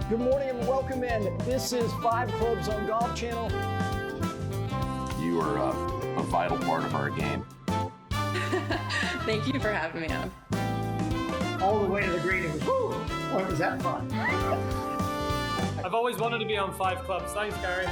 Good morning and welcome in. This is 5 Clubs on Golf Channel. You are a vital part of our game. Thank you for having me on. All the way to the green. It was, whoo, boy, was that fun. I've always wanted to be on 5 Clubs. Thanks, Gary.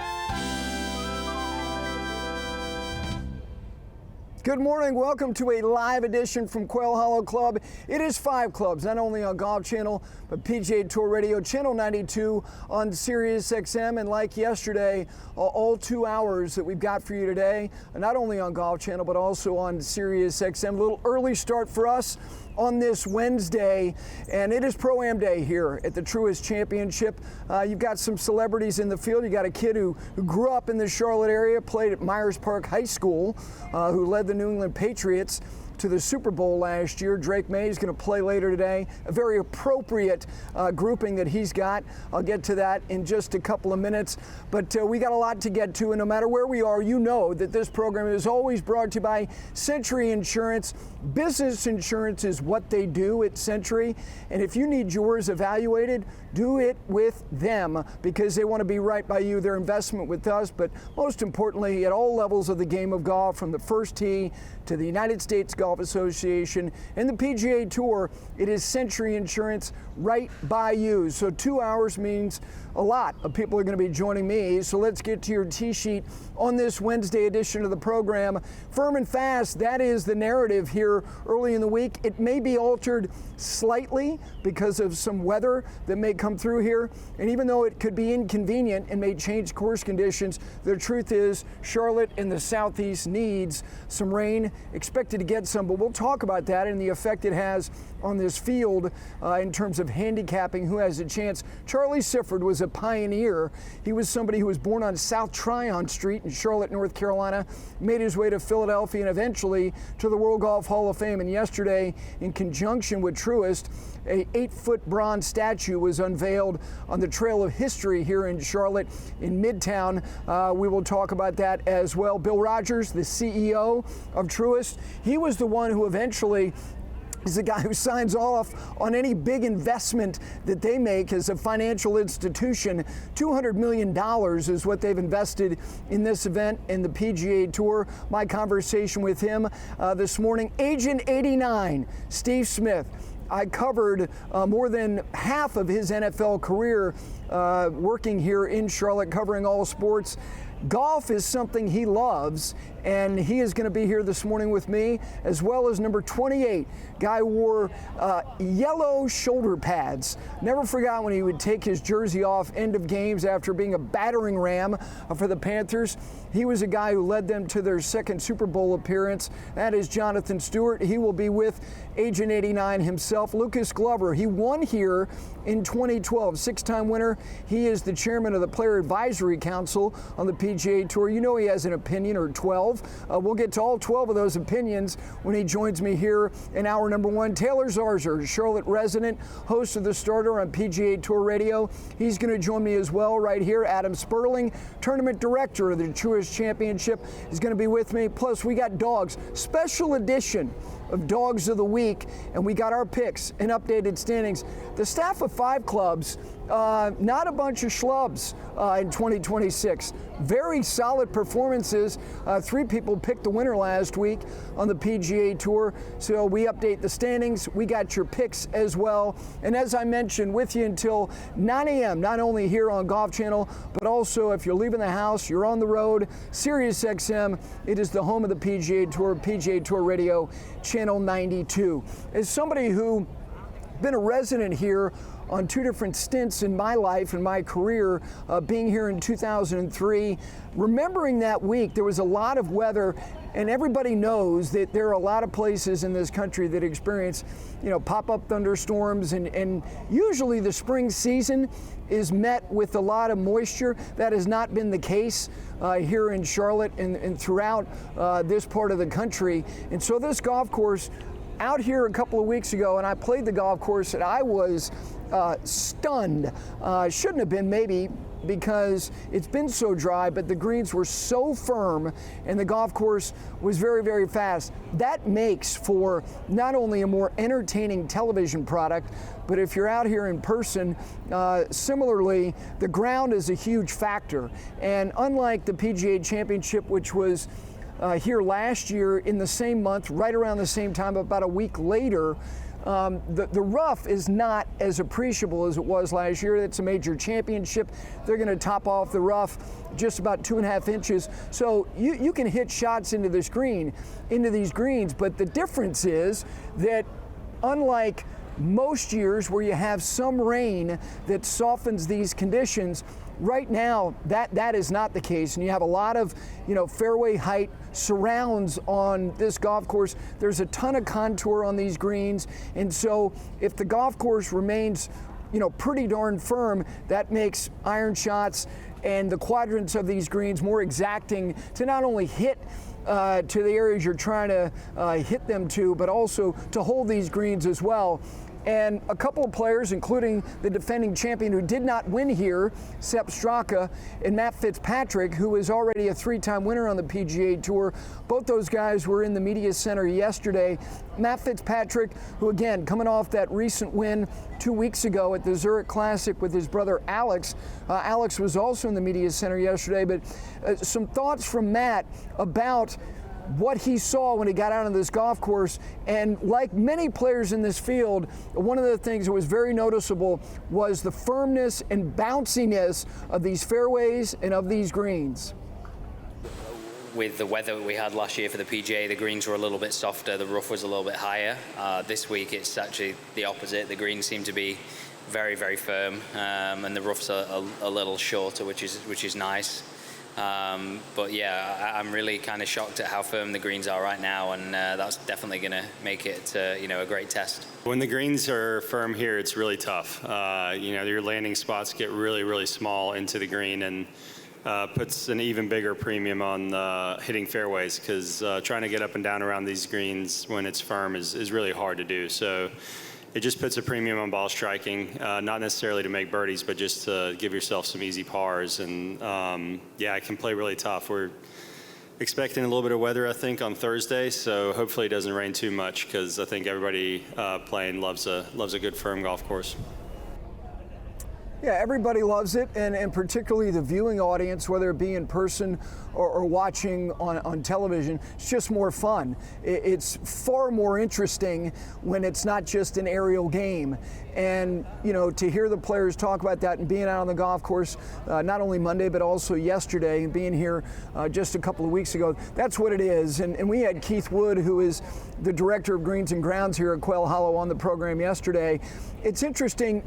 Good morning. Welcome to a live edition from Quail Hollow Club. It is 5 Clubs, not only on Golf Channel, but PGA Tour Radio, Channel 92 on Sirius XM. And like yesterday, all 2 hours that we've got for you today, not only on Golf Channel, but also on Sirius XM. A little early start for us on this Wednesday, and it is Pro-Am Day here at the Truist Championship. You've got some celebrities in the field. You got a kid who grew up in the Charlotte area, played at Myers Park High School, who led the New England Patriots to the Super Bowl last year. Drake May is going to play later today. A very appropriate grouping that he's got. I'll get to that in just a couple of minutes. But we got a lot to get to, and no matter where we are, you know that this program is always brought to you by Century Insurance. Business insurance is what they do at Century, and if you need yours evaluated, do it with them because they want to be right by you. Their investment with us, but most importantly, at all levels of the game of golf, from the first tee to the United States Golf Association and the PGA Tour, it is Century Insurance right by you. So 2 hours means a lot of people are going to be joining me. So let's get to your tee sheet on this Wednesday edition of the program. Firm and fast, that is the narrative here early in the week. It may be altered slightly because of some weather that may come through here. And even though it could be inconvenient and may change course conditions, the truth is Charlotte in the southeast needs some rain. Expected to get some, but we'll talk about that and the effect it has on this field in terms of handicapping who has a chance. Charlie Sifford was a pioneer. He was somebody who was born on South Tryon Street in Charlotte, North Carolina, made his way to Philadelphia and eventually to the World Golf Hall of Fame. And yesterday, in conjunction with Truist, a 8-foot bronze statue was unveiled on the Trail of History here in Charlotte in Midtown. We will talk about that as well. Bill Rogers, the CEO of Truist, he was the one who eventually is the guy who signs off on any big investment that they make as a financial institution. $200 million is what they've invested in this event in the PGA Tour. My conversation with him this morning. Agent 89, Steve Smith. I covered more than half of his NFL career working here in Charlotte, covering all sports. Golf is something he loves, and he is going to be here this morning with me, as well as number 28. Guy wore yellow shoulder pads. Never forgot when he would take his jersey off end of games after being a battering ram for the Panthers. He was a guy who led them to their second Super Bowl appearance. That is Jonathan Stewart. He will be with Agent 89 himself. Lucas Glover, he won here in 2012, 6-time winner. He is the chairman of the Player Advisory Council on the PGA Tour. You know he has an opinion, or 12. We'll get to all 12 of those opinions when he joins me here in hour number 1. Taylor Zarzour, Charlotte resident, host of The Starter on PGA Tour Radio. He's going to join me as well right here. Adam Sperling, tournament director of the Truist Championship, is going to be with me. Plus, we got dogs. Special edition of Dogs of the Week, and we got our picks and updated standings. The staff of 5 Clubs, not a bunch of schlubs in 2026. Very solid performances. 3 people picked the winner last week on the PGA Tour, so we update the standings. We got your picks as well, and as I mentioned, with you until 9 a.m., not only here on Golf Channel, but also if you're leaving the house, you're on the road, Sirius XM, it is the home of the PGA Tour Radio, Channel 92. As somebody who been a resident here on 2 different stints in my life and my career, being here in 2003, remembering that week, there was a lot of weather, and everybody knows that there are a lot of places in this country that experience, pop-up thunderstorms, and usually the spring season is met with a lot of moisture. That has not been the case here in Charlotte and throughout this part of the country. And so this golf course out here a couple of weeks ago, and I played the golf course, and I was stunned. Shouldn't have been maybe because it's been so dry, but the greens were so firm and the golf course was very, very fast. That makes for not only a more entertaining television product, but if you're out here in person, similarly, the ground is a huge factor. And unlike the PGA Championship, which was here last year in the same month, right around the same time, about a week later, the rough is not as appreciable as it was last year. It's a major championship. They're going to top off the rough just about 2.5 inches. So you can hit shots into these greens, but the difference is that unlike most years where you have some rain that softens these conditions, right now that is not the case, and you have a lot of fairway height surrounds on this golf course. There's a ton of contour on these greens, and so if the golf course remains pretty darn firm, that makes iron shots and the quadrants of these greens more exacting to not only hit to the areas you're trying to hit them to, but also to hold these greens as well. And a couple of players, including the defending champion who did not win here, Sepp Straka, and Matt Fitzpatrick, who is already a 3-time winner on the PGA Tour. Both those guys were in the media center yesterday. Matt Fitzpatrick, who again, coming off that recent win 2 weeks ago at the Zurich Classic with his brother Alex. Alex was also in the media center yesterday, but some thoughts from Matt about what he saw when he got out on this golf course. And like many players in this field, one of the things that was very noticeable was the firmness and bounciness of these fairways and of these greens. With the weather we had last year for the PGA, the greens were a little bit softer, the rough was a little bit higher. This week it's actually the opposite. The greens seem to be very, very firm, and the roughs are a little shorter, which is nice. But yeah, I'm really kind of shocked at how firm the greens are right now, and that's definitely going to make it a great test. When the greens are firm here, it's really tough. Your landing spots get really, really small into the green, and puts an even bigger premium on hitting fairways, because trying to get up and down around these greens when it's firm is really hard to do. So it just puts a premium on ball striking, not necessarily to make birdies, but just to give yourself some easy pars. And it can play really tough. We're expecting a little bit of weather, I think, on Thursday, so hopefully it doesn't rain too much, because I think everybody playing loves a good firm golf course. Yeah, everybody loves it, and particularly the viewing audience, whether it be in person or watching on television. It's just more fun. It's far more interesting when it's not just an aerial game. And, to hear the players talk about that and being out on the golf course, not only Monday, but also yesterday, and being here just a couple of weeks ago, that's what it is. And we had Keith Wood, who is the director of Greens and Grounds here at Quail Hollow, on the program yesterday. It's interesting,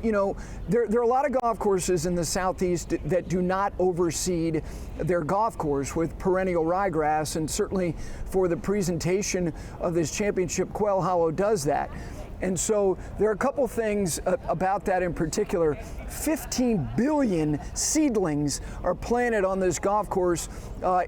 there are a lot of golf courses in the Southeast that do not overseed their golf course with perennial ryegrass, and certainly for the presentation of this championship, Quail Hollow does that. And so there are a couple things about that in particular. 15 billion seedlings are planted on this golf course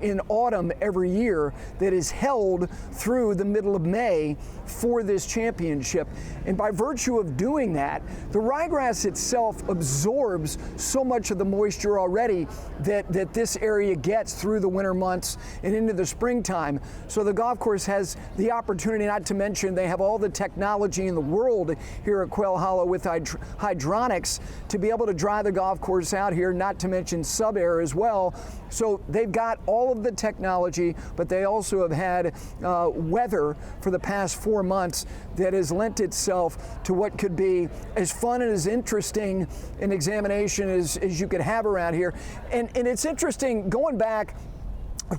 in autumn every year, that is held through the middle of May for this championship. And by virtue of doing that, the ryegrass itself absorbs so much of the moisture already that this area gets through the winter months and into the springtime. So the golf course has the opportunity, not to mention they have all the technology in the world here at Quail Hollow with hydronics to be able to dry the golf course out here, not to mention sub-air as well. So they've got all of the technology, but they also have had weather for the past 4 months that has lent itself to what could be as fun and as interesting an examination as you could have around here. And it's interesting, going back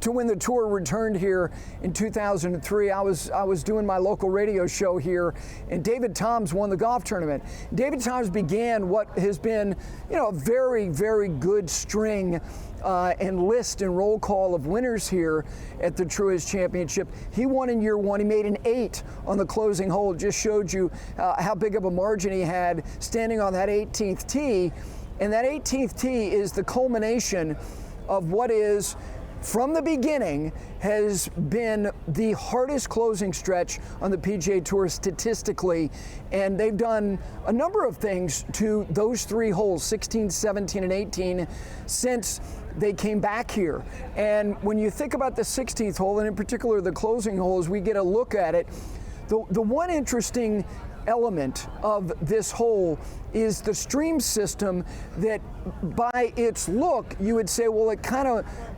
to when the tour returned here in 2003, I was doing my local radio show here, and David Toms won the golf tournament. David Toms began what has been, a very, very good string and list and roll call of winners here at the Truist Championship. He won in year one. He made an 8 on the closing hole. Just showed you how big of a margin he had standing on that 18th tee. And that 18th tee is the culmination of what is from the beginning has been the hardest closing stretch on the PGA Tour statistically, and they've done a number of things to those 3 holes, 16, 17, and 18, since they came back here. And when you think about the 16th hole, and in particular the closing hole, as we get a look at it, the one interesting element of this hole is the stream system that by its look you would say, well,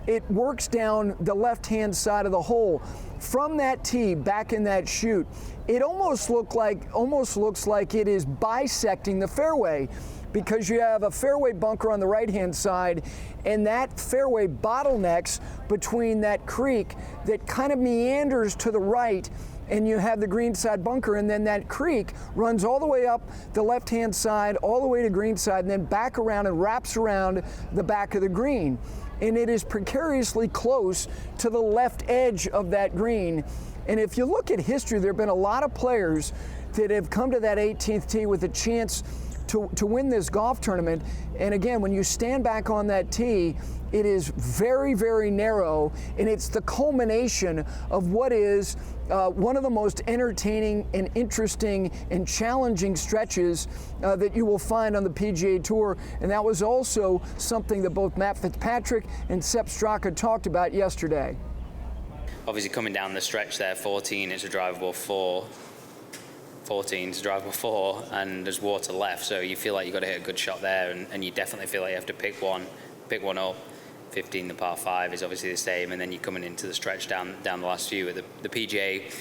it works down the left-hand side of the hole. From that tee back in that chute, it almost looks like it is bisecting the fairway, because you have a fairway bunker on the right-hand side, and that fairway bottlenecks between that creek that kind of meanders to the right, and you have the greenside bunker, and then that creek runs all the way up the left-hand side, all the way to greenside, and then back around and wraps around the back of the green. And it is precariously close to the left edge of that green. And if you look at history, there have been a lot of players that have come to that 18th tee with a chance to win this golf tournament. And again, when you stand back on that tee, it is very, very narrow, and it's the culmination of what is one of the most entertaining and interesting and challenging stretches that you will find on the PGA Tour. And that was also something that both Matt Fitzpatrick and Sepp Straka talked about yesterday. Obviously coming down the stretch there, 14, it's a drivable 4. 14 is a drivable 4, and there's water left, so you feel like you've got to hit a good shot there, and you definitely feel like you have to pick one up. 15, the par 5 is obviously the same, and then you're coming into the stretch down the last few. At the PGA,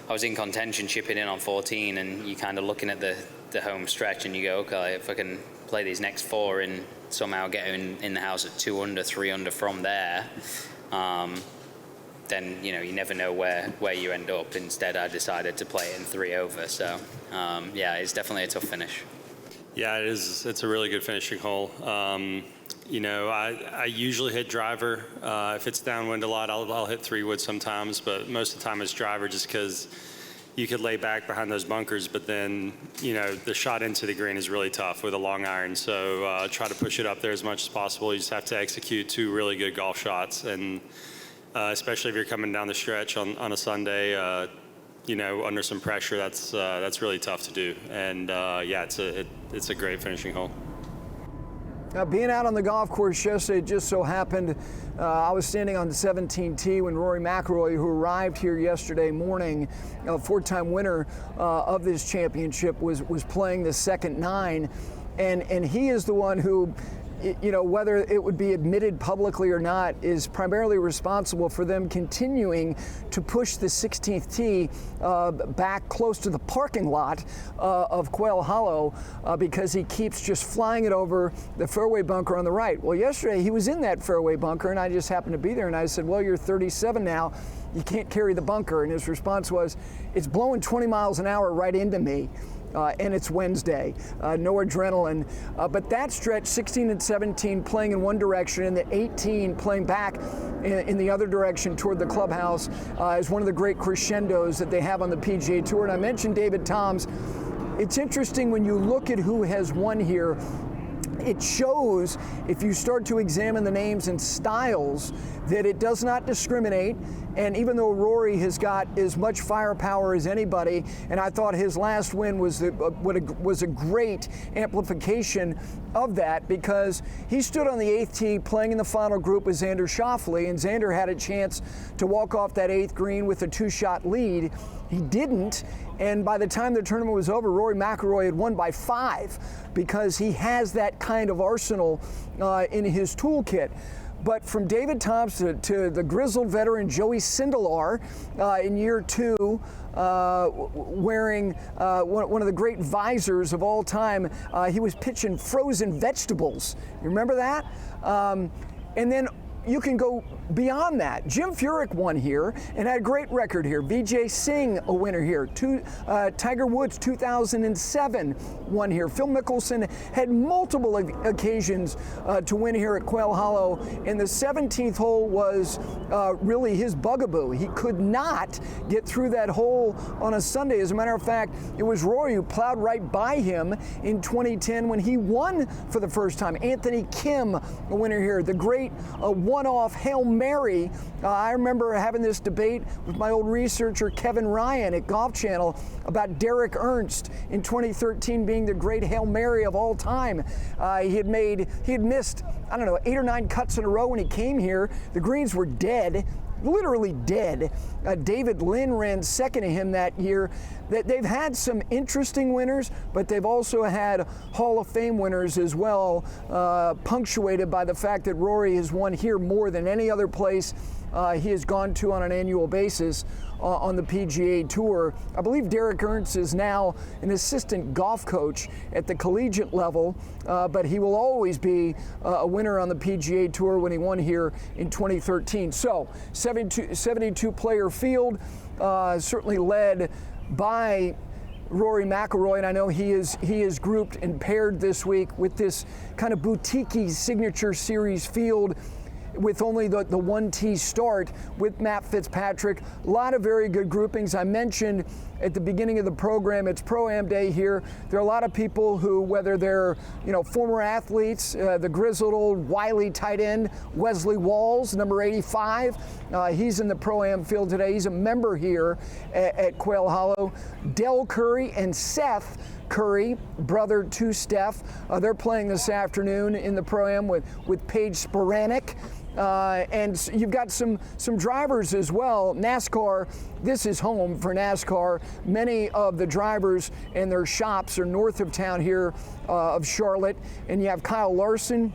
I was in contention chipping in on 14, and you're kind of looking at the home stretch, and you go, okay, if I can play these next 4 and somehow get in the house at 2 under, 3 under from there, then you never know where you end up. Instead, I decided to play it in 3 over. So yeah, it's definitely a tough finish. Yeah, it is. It's a really good finishing hole. I usually hit driver. If it's downwind a lot, I'll hit 3-wood sometimes, but most of the time it's driver, just because you could lay back behind those bunkers, but then the shot into the green is really tough with a long iron. So try to push it up there as much as possible. You just have to execute 2 really good golf shots, and especially if you're coming down the stretch on a Sunday, under some pressure, that's really tough to do. And yeah, it's a great finishing hole. Now, being out on the golf course yesterday, it just so happened I was standing on the 17th tee when Rory McIlroy, who arrived here yesterday morning, a 4-time winner of this championship, was playing the second 9, and he is the one who, whether it would be admitted publicly or not, is primarily responsible for them continuing to push the 16th tee back close to the parking lot of Quail Hollow because he keeps just flying it over the fairway bunker on the right. Well, yesterday he was in that fairway bunker, and I just happened to be there, and I said, well, you're 37 now. You can't carry the bunker. And his response was, it's blowing 20 miles an hour right into me. And it's Wednesday, no adrenaline. But that stretch, 16 and 17 playing in one direction, and the 18 playing back in the other direction toward the clubhouse, is one of the great crescendos that they have on the PGA Tour. And I mentioned David Toms. It's interesting when you look at who has won here. It shows, if you start to examine the names and styles, that it does not discriminate. And even though Rory has got as much firepower as anybody, and I thought his last win was a great amplification of that, because he stood on the 8th tee playing in the final group with Xander Schauffele, and Xander had a chance to walk off that 8th green with a 2-shot lead. He didn't, and by the time the tournament was over, Rory McIlroy had won by 5 because he has that kind of arsenal in his toolkit. But from David Toms to the grizzled veteran Joey Sindelar in year 2, wearing one of the great visors of all time, he was pitching frozen vegetables. You remember that? And then you can go beyond that. Jim Furyk won here and had a great record here. Vijay Singh, a winner here. Tiger Woods, 2007, won here. Phil Mickelson had multiple occasions to win here at Quail Hollow, and the 17th hole was really his bugaboo. He could not get through that hole on a Sunday. As a matter of fact, it was Rory who plowed right by him in 2010 when he won for the first time. Anthony Kim, a winner here. The great one-off Hail Mary. I remember having this debate with my old researcher Kevin Ryan at Golf Channel about Derek Ernst in 2013 being the great Hail Mary of all time. He had missed, I don't know, 8 or 9 cuts in a row when he came here. The greens were dead. Literally dead. David Lynn ran second to him that year. They've had some interesting winners, but they've also had Hall of Fame winners as well, punctuated by the fact that Rory has won here more than any other place he has gone to on an annual basis on the PGA Tour. I believe Derek Ernst is now an assistant golf coach at the collegiate level, but he will always be a winner on the PGA Tour when he won here in 2013. So 72 player field, certainly led by Rory McIlroy, and I know he is grouped and paired this week with this kind of boutique-y signature series field with only the one tee start with Matt Fitzpatrick. A lot of very good groupings. I mentioned at the beginning of the program, it's Pro-Am Day here. There are a lot of people who, whether they're former athletes, the grizzled old wily tight end Wesley Walls, number 85, he's in the Pro-Am field today. He's a member here at Quail Hollow. Del Curry and Seth Curry, brother to Steph, they're playing this afternoon in the Pro-Am with Paige Sporanic. And you've got some drivers as well. NASCAR, this is home for NASCAR. Many of the drivers and their shops are north of town here of Charlotte. And you have Kyle Larson.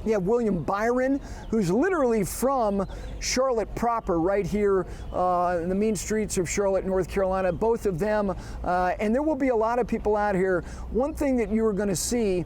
You have William Byron, who's literally from Charlotte proper, right here in the mean streets of Charlotte, North Carolina. Both of them, and there will be a lot of people out here. One thing that you are going to see,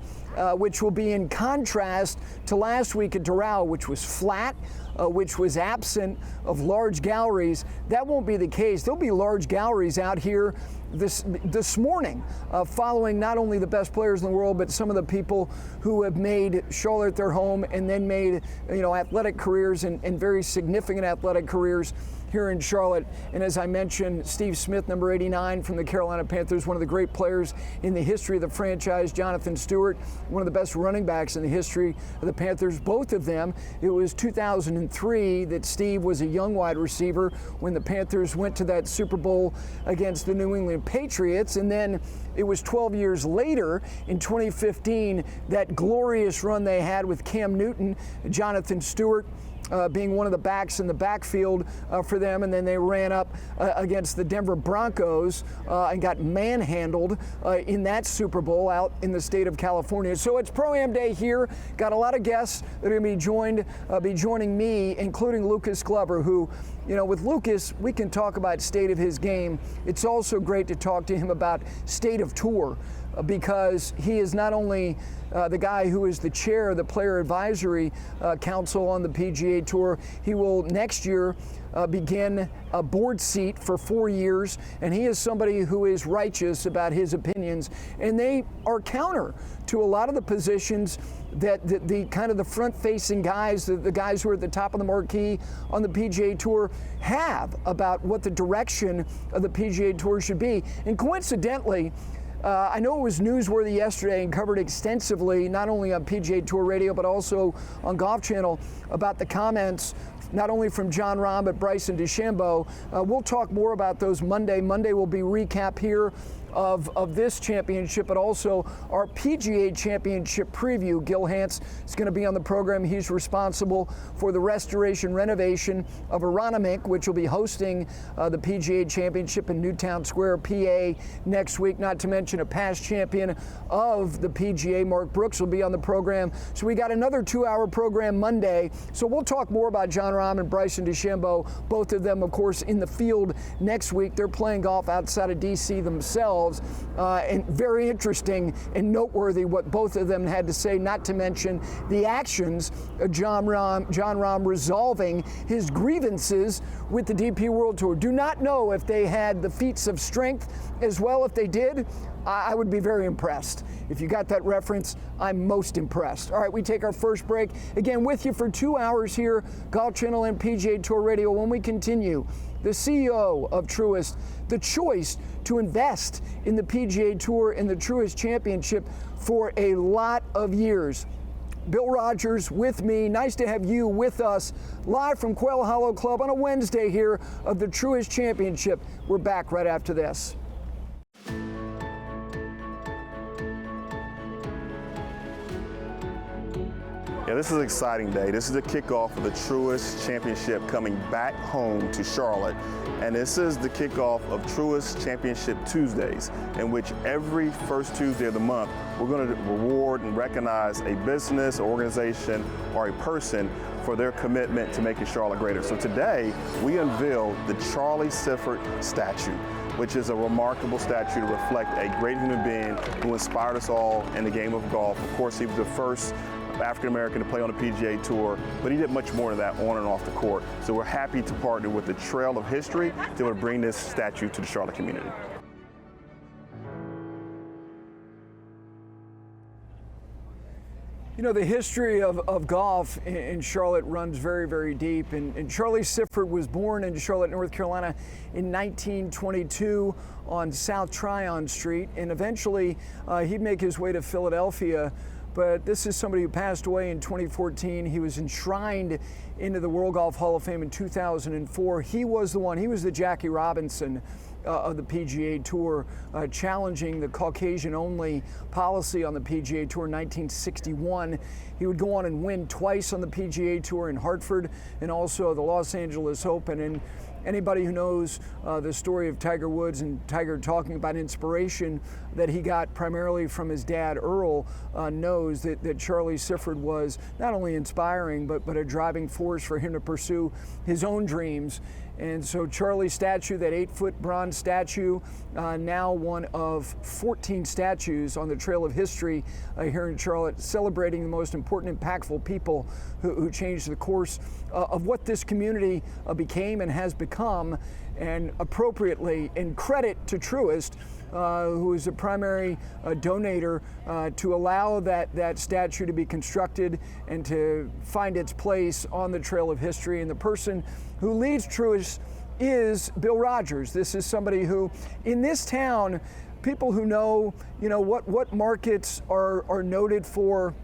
which will be in contrast to last week at Doral, which was flat, which was absent of large galleries, that won't be the case. There'll be large galleries out here this morning, following not only the best players in the world, but some of the people who have made Charlotte their home and then made athletic careers and very significant athletic careers here in Charlotte. And as I mentioned, Steve Smith, number 89 from the Carolina Panthers, one of the great players in the history of the franchise. Jonathan Stewart, one of the best running backs in the history of the Panthers. Both of them, it was 2003 that Steve was a young wide receiver when the Panthers went to that Super Bowl against the New England Patriots. And then it was 12 years later in 2015, that glorious run they had with Cam Newton, Jonathan Stewart, being one of the backs in the backfield for them, and then they ran up against the Denver Broncos and got manhandled in that Super Bowl out in the state of California. So it's Pro-Am Day here. Got a lot of guests that are going to be joining me, including Lucas Glover, who, with Lucas, we can talk about state of his game. It's also great to talk to him about state of tour, because he is not only the guy who is the chair of the Player Advisory Council on the PGA Tour, he will next year begin a board seat for 4 years, and he is somebody who is righteous about his opinions, and they are counter to a lot of the positions that the kind of the front-facing guys, the guys who are at the top of the marquee on the PGA Tour have about what the direction of the PGA Tour should be. And coincidentally, I know it was newsworthy yesterday and covered extensively, not only on PGA Tour Radio, but also on Golf Channel, about the comments not only from Jon Rahm, but Bryson DeChambeau. We'll talk more about those Monday. Monday will be recap here of this championship, but also our PGA Championship preview. Gil Hance is going to be on the program. He's responsible for the restoration renovation of Aronimink, which will be hosting the PGA Championship in Newtown Square, PA next week. Not to mention a past champion of the PGA, Mark Brooks, will be on the program. So we got another 2-hour program Monday. So we'll talk more about Jon Rahm and Bryson DeChambeau, both of them, of course, in the field next week. They're playing golf outside of D.C. themselves. And very interesting and noteworthy what both of them had to say, not to mention the actions of Jon Rahm resolving his grievances with the DP World Tour. Do not know if they had the feats of strength as well. If they did, I would be very impressed. If you got that reference, I'm most impressed. All right, we take our first break. Again, with you for 2 hours here, Golf Channel and PGA Tour Radio. When we continue, the CEO of Truist, the choice to invest in the PGA Tour and the Truist Championship for a lot of years. Bill Rogers with me. Nice to have you with us live from Quail Hollow Club on a Wednesday here of the Truist Championship. We're back right after this. Yeah, this is an exciting day. This is the kickoff of the Truist Championship coming back home to Charlotte. And this is the kickoff of Truist Championship Tuesdays, in which every first Tuesday of the month, we're going to reward and recognize a business, organization, or a person for their commitment to making Charlotte greater. So today, we unveil the Charlie Sifford statue, which is a remarkable statue to reflect a great human being who inspired us all in the game of golf. Of course, he was the first African-American to play on the PGA Tour, but he did much more than that on and off the court. So we're happy to partner with the Trail of History to bring this statue to the Charlotte community. You know, the history of golf in Charlotte runs very, very deep. And Charlie Sifford was born in Charlotte, North Carolina in 1922 on South Tryon Street. And eventually he'd make his way to Philadelphia. But this is somebody who passed away in 2014. He was enshrined into the World Golf Hall of Fame in 2004. He was the Jackie Robinson of the PGA Tour, challenging the Caucasian-only policy on the PGA Tour in 1961. He would go on and win twice on the PGA Tour in Hartford and also the Los Angeles Open. And anybody who knows the story of Tiger Woods and Tiger talking about inspiration that he got primarily from his dad, Earl, knows that Charlie Sifford was not only inspiring, but a driving force for him to pursue his own dreams. And so Charlie's statue, that 8-foot bronze statue, now one of 14 statues on the Trail of History here in Charlotte, celebrating the most important, impactful people who changed the course of what this community became and has become, and appropriately, in credit to Truist, who is a primary donator to allow that statue to be constructed and to find its place on the Trail of History. And the person who leads Truist is Bill Rogers. This is somebody who, in this town, people who know, what markets are noted for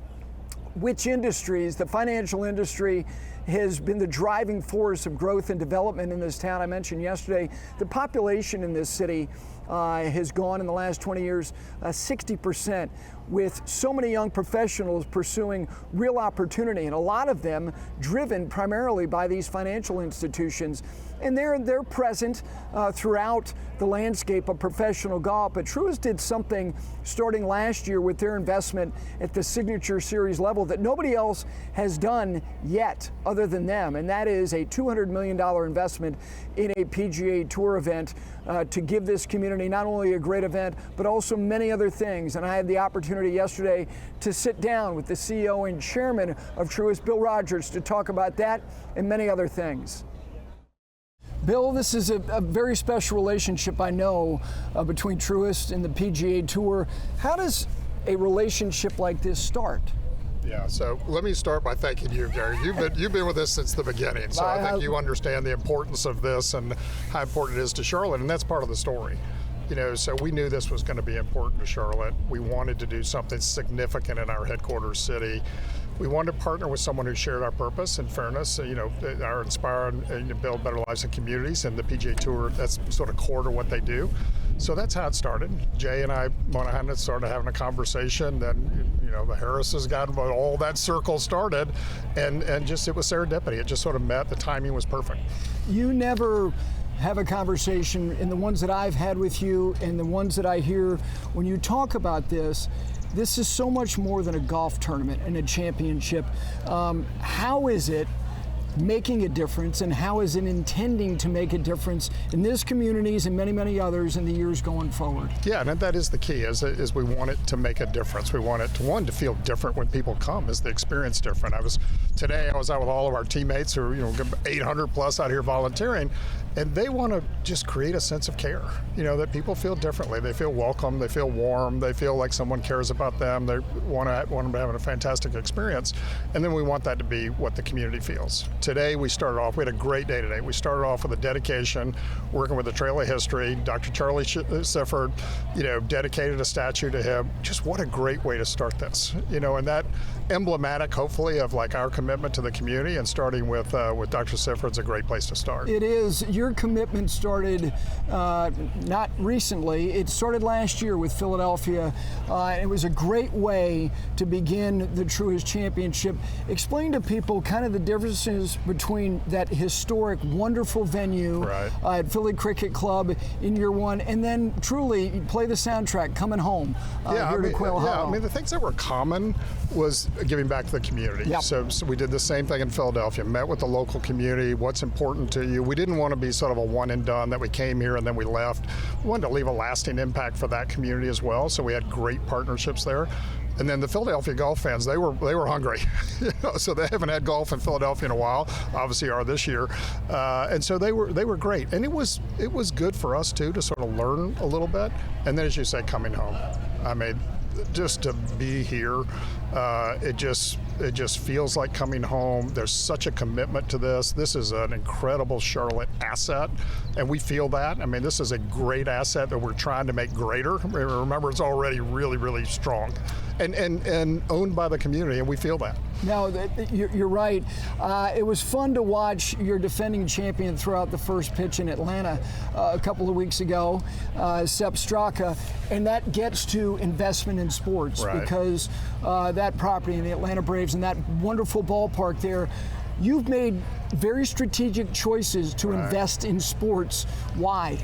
which industries. The financial industry has been the driving force of growth and development in this town. I mentioned yesterday, the population in this city has gone in the last 20 years 60%, with so many young professionals pursuing real opportunity, and a lot of them driven primarily by these financial institutions. And they're present throughout the landscape of professional golf. But Truist did something starting last year with their investment at the Signature Series level that nobody else has done yet other than them, and that is a $200 million investment in a PGA Tour event to give this community not only a great event, but also many other things. And I had the opportunity yesterday to sit down with the CEO and chairman of Truist, Bill Rogers, to talk about that and many other things. Bill, this is a very special relationship, I know, between Truist and the PGA Tour. How does a relationship like this start? Yeah, so let me start by thanking you, Gary. You've been with us since the beginning, so I think you understand the importance of this and how important it is to Charlotte, and that's part of the story. So we knew this was going to be important to Charlotte. We wanted to do something significant in our headquarters city. We wanted to partner with someone who shared our purpose and fairness, our inspire and build better lives and communities, and the PGA Tour, that's sort of core to what they do. So that's how it started. Jay and I started having a conversation, then, the Harrises got involved, all that circle started, and just it was serendipity. It just sort of met, the timing was perfect. You never have a conversation, in the ones that I've had with you and the ones that I hear when you talk about this is so much more than a golf tournament and a championship. How is it making a difference, and how is it intending to make a difference in this communities and many, many others in the years going forward? Yeah, and that is the key, is we want it to make a difference. We want it to feel different when people come. Is the experience different? Today I was out with all of our teammates who are 800 plus out here volunteering, And they want to just create a sense of care, that people feel differently. They feel welcome, they feel warm, they feel like someone cares about them, they want them to have a fantastic experience. And then we want that to be what the community feels. Today we had a great day today. We started off with a dedication, working with the Trail of History. Dr. Charlie Sifford, dedicated a statue to him. Just what a great way to start this, and that emblematic, hopefully, of like our commitment to the community, and starting with Dr. Sifford's a great place to start. It is. Your commitment started not recently. It started last year with Philadelphia. It was a great way to begin the Truist Championship. Explain to people kind of the differences between that historic, wonderful venue at Philly Cricket Club in year one, and then truly play the soundtrack coming home here to Quail Hollow. I mean, the things that were common was giving back to the community. Yep. So we did the same thing in Philadelphia, met with the local community, what's important to you. We didn't want to be sort of a one and done that we came here and then we left. We wanted to leave a lasting impact for that community as well, so we had great partnerships there. And then the Philadelphia golf fans, they were hungry, so they haven't had golf in Philadelphia in a while. Obviously, are this year, and so they were great. And it was good for us too to sort of learn a little bit. And then, as you say, coming home, I mean, just to be here, it just feels like coming home. There's such a commitment to this. This is an incredible Charlotte asset, and we feel that. I mean, this is a great asset that we're trying to make greater. Remember, it's already really, really strong, and owned by the community, and we feel that. No, you're right. It was fun to watch your defending champion throw out the first pitch in Atlanta a couple of weeks ago, Sepp Straka, and that gets to investment in sports because that property in the Atlanta Braves and that wonderful ballpark there, you've made very strategic choices to invest in sports. Why?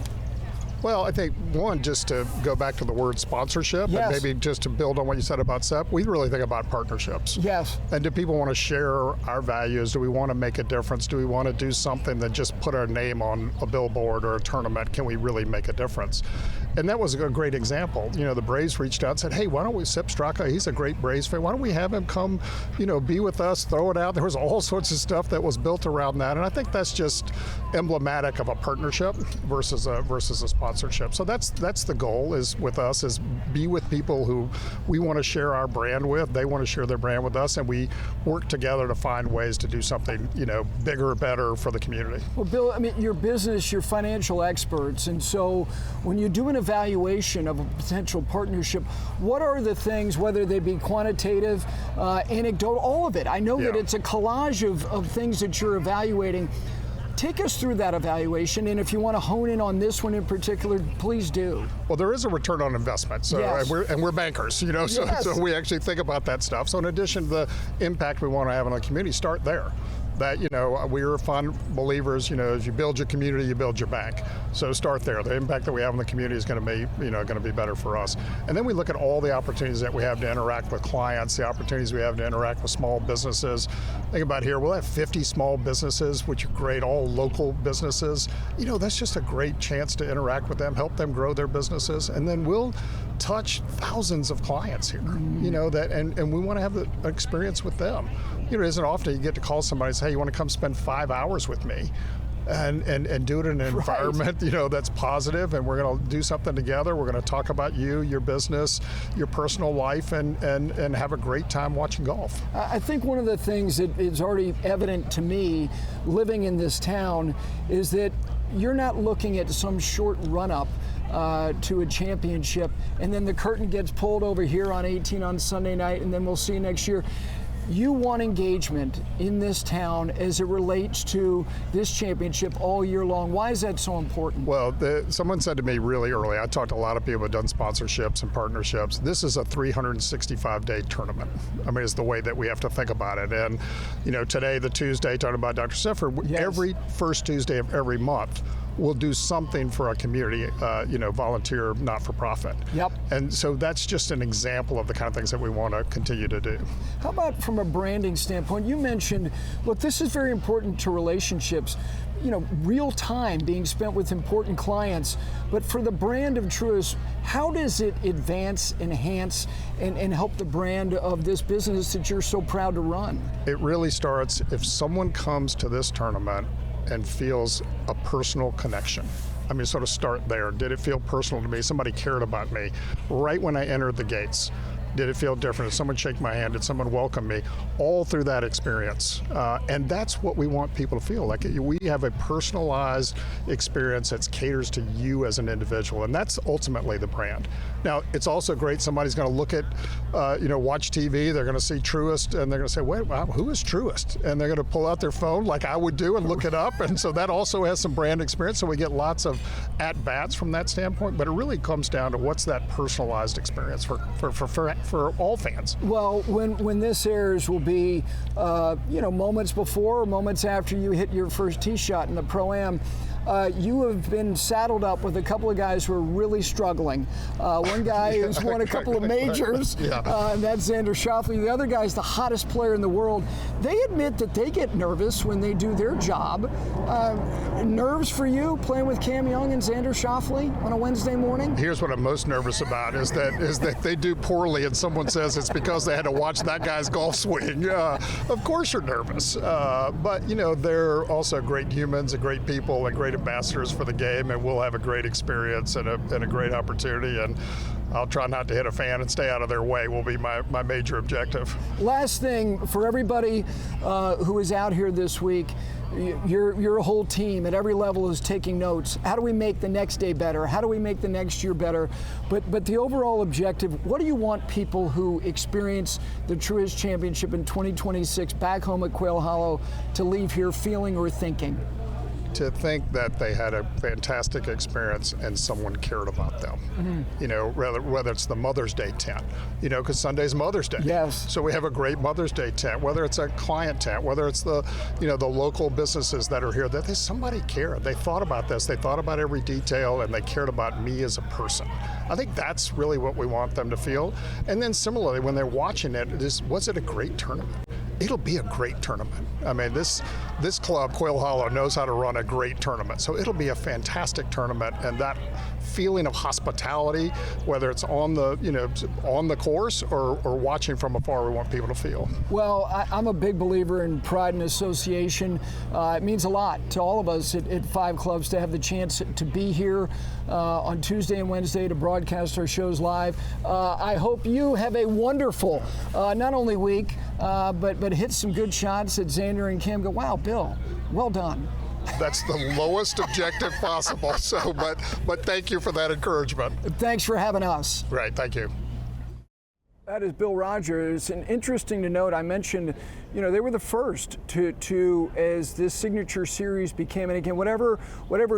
Well, I think, one, just to go back to the word sponsorship, and maybe just to build on what you said about Sepp, we really think about partnerships. Yes. And do people want to share our values? Do we want to make a difference? Do we want to do something that just put our name on a billboard or a tournament? Can we really make a difference? And that was a great example. The Braves reached out and said, hey, why don't we, Sepp Straka, he's a great Braves fan, why don't we have him come, be with us, throw it out? There was all sorts of stuff that was built around that. And I think that's just emblematic of a partnership versus a sponsorship. So that's the goal is with us, is be with people who we want to share our brand with, they want to share their brand with us, and we work together to find ways to do something, bigger, better for the community. Well, Bill, I mean, your business, you're financial experts, and so when you do an evaluation of a potential partnership, what are the things, whether they be quantitative, anecdotal, all of it? I know that it's a collage of things that you're evaluating. Take us through that evaluation, and if you want to hone in on this one in particular, please do. Well, there is a return on investment, so and we're bankers, so we actually think about that stuff. So in addition to the impact we want to have on the community, start there. That, we're fond believers, as you build your community, you build your bank. So start there. The impact that we have on the community is going to be, going to be better for us. And then we look at all the opportunities that we have to interact with clients, the opportunities we have to interact with small businesses. Think about here, we'll have 50 small businesses, which are great, all local businesses. That's just a great chance to interact with them, help them grow their businesses, and then we'll touch thousands of clients here, and we want to have the experience with them. It isn't often you get to call somebody and say, hey, you want to come spend 5 hours with me and do it in an environment, that's positive, and we're going to do something together. We're going to talk about you, your business, your personal life, and have a great time watching golf. I think one of the things that is already evident to me living in this town is that you're not looking at some short run-up to a championship, and then the curtain gets pulled over here on 18 on Sunday night, and then we'll see you next year. You want engagement in this town as it relates to this championship all year long. Why is that so important? Well, someone said to me really early, I talked to a lot of people who have done sponsorships and partnerships, this is a 365-day tournament. I mean, it's the way that we have to think about it. And, today, the Tuesday, talking about Dr. Sifford, every first Tuesday of every month, we'll do something for a community, volunteer, not-for-profit. Yep. And so that's just an example of the kind of things that we want to continue to do. How about from a branding standpoint? You mentioned, look, this is very important to relationships. Real time being spent with important clients. But for the brand of Truist, how does it advance, enhance, and help the brand of this business that you're so proud to run? It really starts if someone comes to this tournament and feels a personal connection. I mean, sort of start there. Did it feel personal to me? Somebody cared about me right when I entered the gates. Did it feel different? Did someone shake my hand? Did someone welcome me? All through that experience. And that's what we want people to feel. Like we have a personalized experience that caters to you as an individual. And that's ultimately the brand. Now, it's also great. Somebody's going to look at, watch TV. They're going to see Truist and they're going to say, wait, wow, who is Truist? And they're going to pull out their phone like I would do and look it up. And so that also has some brand experience. So we get lots of at-bats from that standpoint. But it really comes down to what's that personalized experience for all fans. Well, when this airs will be, moments before or moments after you hit your first tee shot in the Pro-Am. You have been saddled up with a couple of guys who are really struggling. One guy has won a couple of majors, and that's Xander Schauffele. The other guy's the hottest player in the world. They admit that they get nervous when they do their job. Nerves for you playing with Cam Young and Xander Schauffele on a Wednesday morning? Here's what I'm most nervous about is that they do poorly and someone says it's because they had to watch that guy's golf swing. Of course you're nervous, but they're also great humans and great people and great ambassadors for the game, and we'll have a great experience and a great opportunity, and I'll try not to hit a fan and stay out of their way will be my major objective. Last thing, for everybody who is out here this week, your whole team at every level is taking notes. How do we make the next day better? How do we make the next year better? But the overall objective, what do you want people who experience the Truist Championship in 2026 back home at Quail Hollow to leave here feeling or thinking? To think that they had a fantastic experience and someone cared about them. Mm-hmm. Whether it's the Mother's Day tent, because Sunday's Mother's Day. Yes. So we have a great Mother's Day tent, whether it's a client tent, whether it's the local businesses that are here, that somebody cared. They thought about this, they thought about every detail, and they cared about me as a person. I think that's really what we want them to feel. And then similarly, when they're watching it, was it a great tournament? It'll be a great tournament. I mean, this club, Quail Hollow, knows how to run a great tournament. So it'll be a fantastic tournament, and that feeling of hospitality, whether it's on the course or watching from afar, we want people to feel. Well, I'm a big believer in pride and association. It means a lot to all of us at Five Clubs to have the chance to be here on Tuesday and Wednesday to broadcast our shows live. I hope you have a wonderful, not only week, but hit some good shots that Xander and Cam go, wow, Bill, well done. That's the lowest objective possible. So, but thank you for that encouragement. Thanks for having us. Right, thank you. That is Bill Rogers. And interesting to note, I mentioned, they were the first to as this signature series became, and again, whatever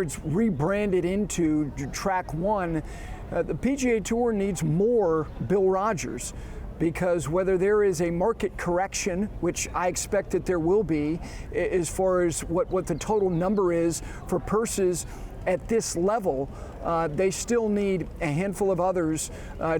it's rebranded into, track one, the PGA Tour needs more Bill Rogers. Because whether there is a market correction, which I expect that there will be, as far as what the total number is for purses at this level, they still need a handful of others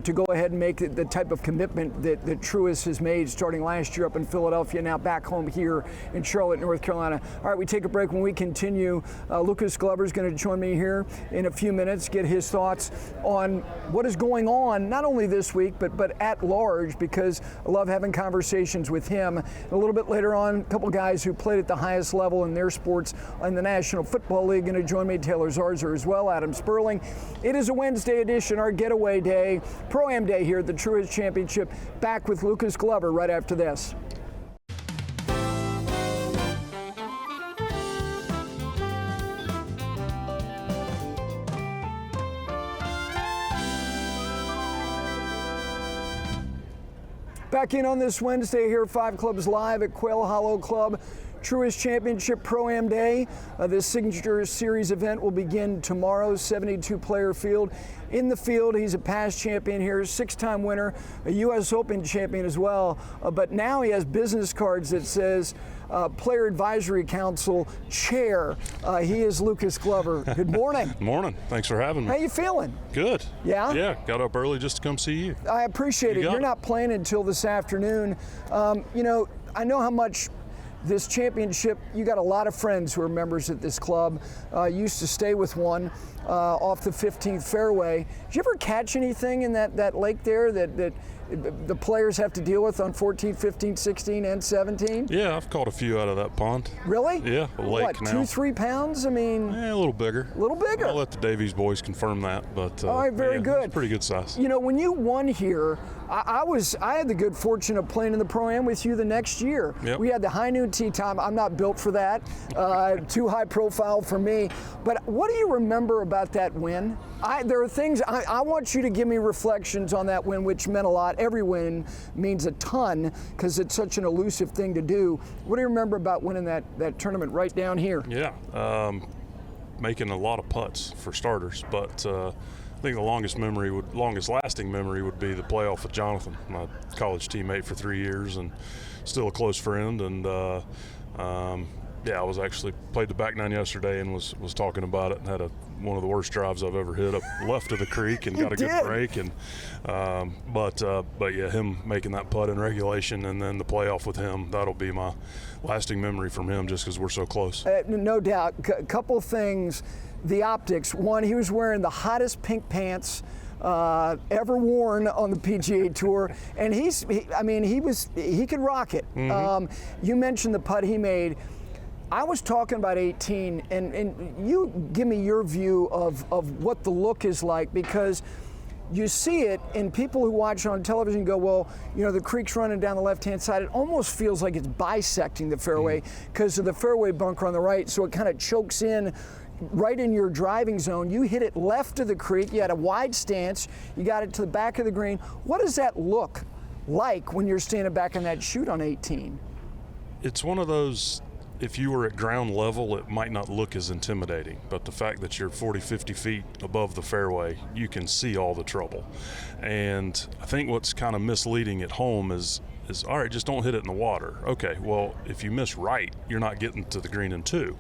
to go ahead and make the type of commitment that Truist has made starting last year up in Philadelphia, now back home here in Charlotte, North Carolina. All right, we take a break. When we continue, Lucas Glover is going to join me here in a few minutes, get his thoughts on what is going on, not only this week, but at large, because I love having conversations with him. A little bit later on, a couple guys who played at the highest level in their sports in the National Football League going to join me, Taylor Zarzour as well, Adam Sperling. It is a Wednesday edition, our getaway day, Pro-Am Day here at the Truist Championship. Back with Lucas Glover right after this. Back in on this Wednesday here, Five Clubs live at Quail Hollow Club. Truist Championship Pro-Am Day. This signature series event will begin tomorrow, 72-player field. In the field, he's a past champion here, 6-time winner, a U.S. Open champion as well. But now he has business cards that says Player Advisory Council Chair. He is Lucas Glover. Good morning. Morning. Thanks for having me. How you feeling? Good. Yeah? Yeah, got up early just to come see you. I appreciate it. You're not playing until this afternoon. I know how much this championship, you got a lot of friends who are members at this club. Used to stay with one off the 15th fairway. Did you ever catch anything in that lake there that the players have to deal with on 14, 15, 16, and 17? Yeah, I've caught a few out of that pond. Really? Yeah, a lake what, now. 2-3 pounds? I mean, Yeah, a little bigger. a little bigger. I'll let the Davies boys confirm that, but All right, very yeah, good. it's pretty good size. You know, when you won here, I had the good fortune of playing in the Pro-Am with you the next year. Yep. We had the high noon tee time. I'm not built for that. Too high profile for me. But what do you remember about that win? There are things, I want you to give me reflections on that win, which meant a lot. Every win means a ton because it's such an elusive thing to do. What do you remember about winning that tournament right down here? Yeah, making a lot of putts for starters, but I think the longest lasting memory would be the playoff with Jonathan, my college teammate for 3 years and still a close friend. And yeah, I was actually played the back nine yesterday and was talking about it and had one of the worst drives I've ever hit up left of the creek and got a good break. And but yeah, him making that putt in regulation and then the playoff with him, that'll be my lasting memory from him just because we're so close. No doubt. A couple things. The optics. One, he was wearing the hottest pink pants ever worn on the PGA Tour, and he could rock it. Mm-hmm. You mentioned the putt he made. I was talking about 18, and you give me your view of what the look is like, because you see it, and people who watch on television go, well, you know, the creek's running down the left-hand side. It almost feels like it's bisecting the fairway because of the fairway bunker on the right, so it kind of chokes in right in your driving zone. You hit it left of the creek. You had a wide stance. You got it to the back of the green. What does that look like when you're standing back in that chute on 18? It's one of those, if you were at ground level, it might not look as intimidating, but the fact that you're 40, 50 feet above the fairway, you can see all the trouble. And I think what's kind of misleading at home is all right, just don't hit it in the water. Okay, well, if you miss right, you're not getting to the green in two.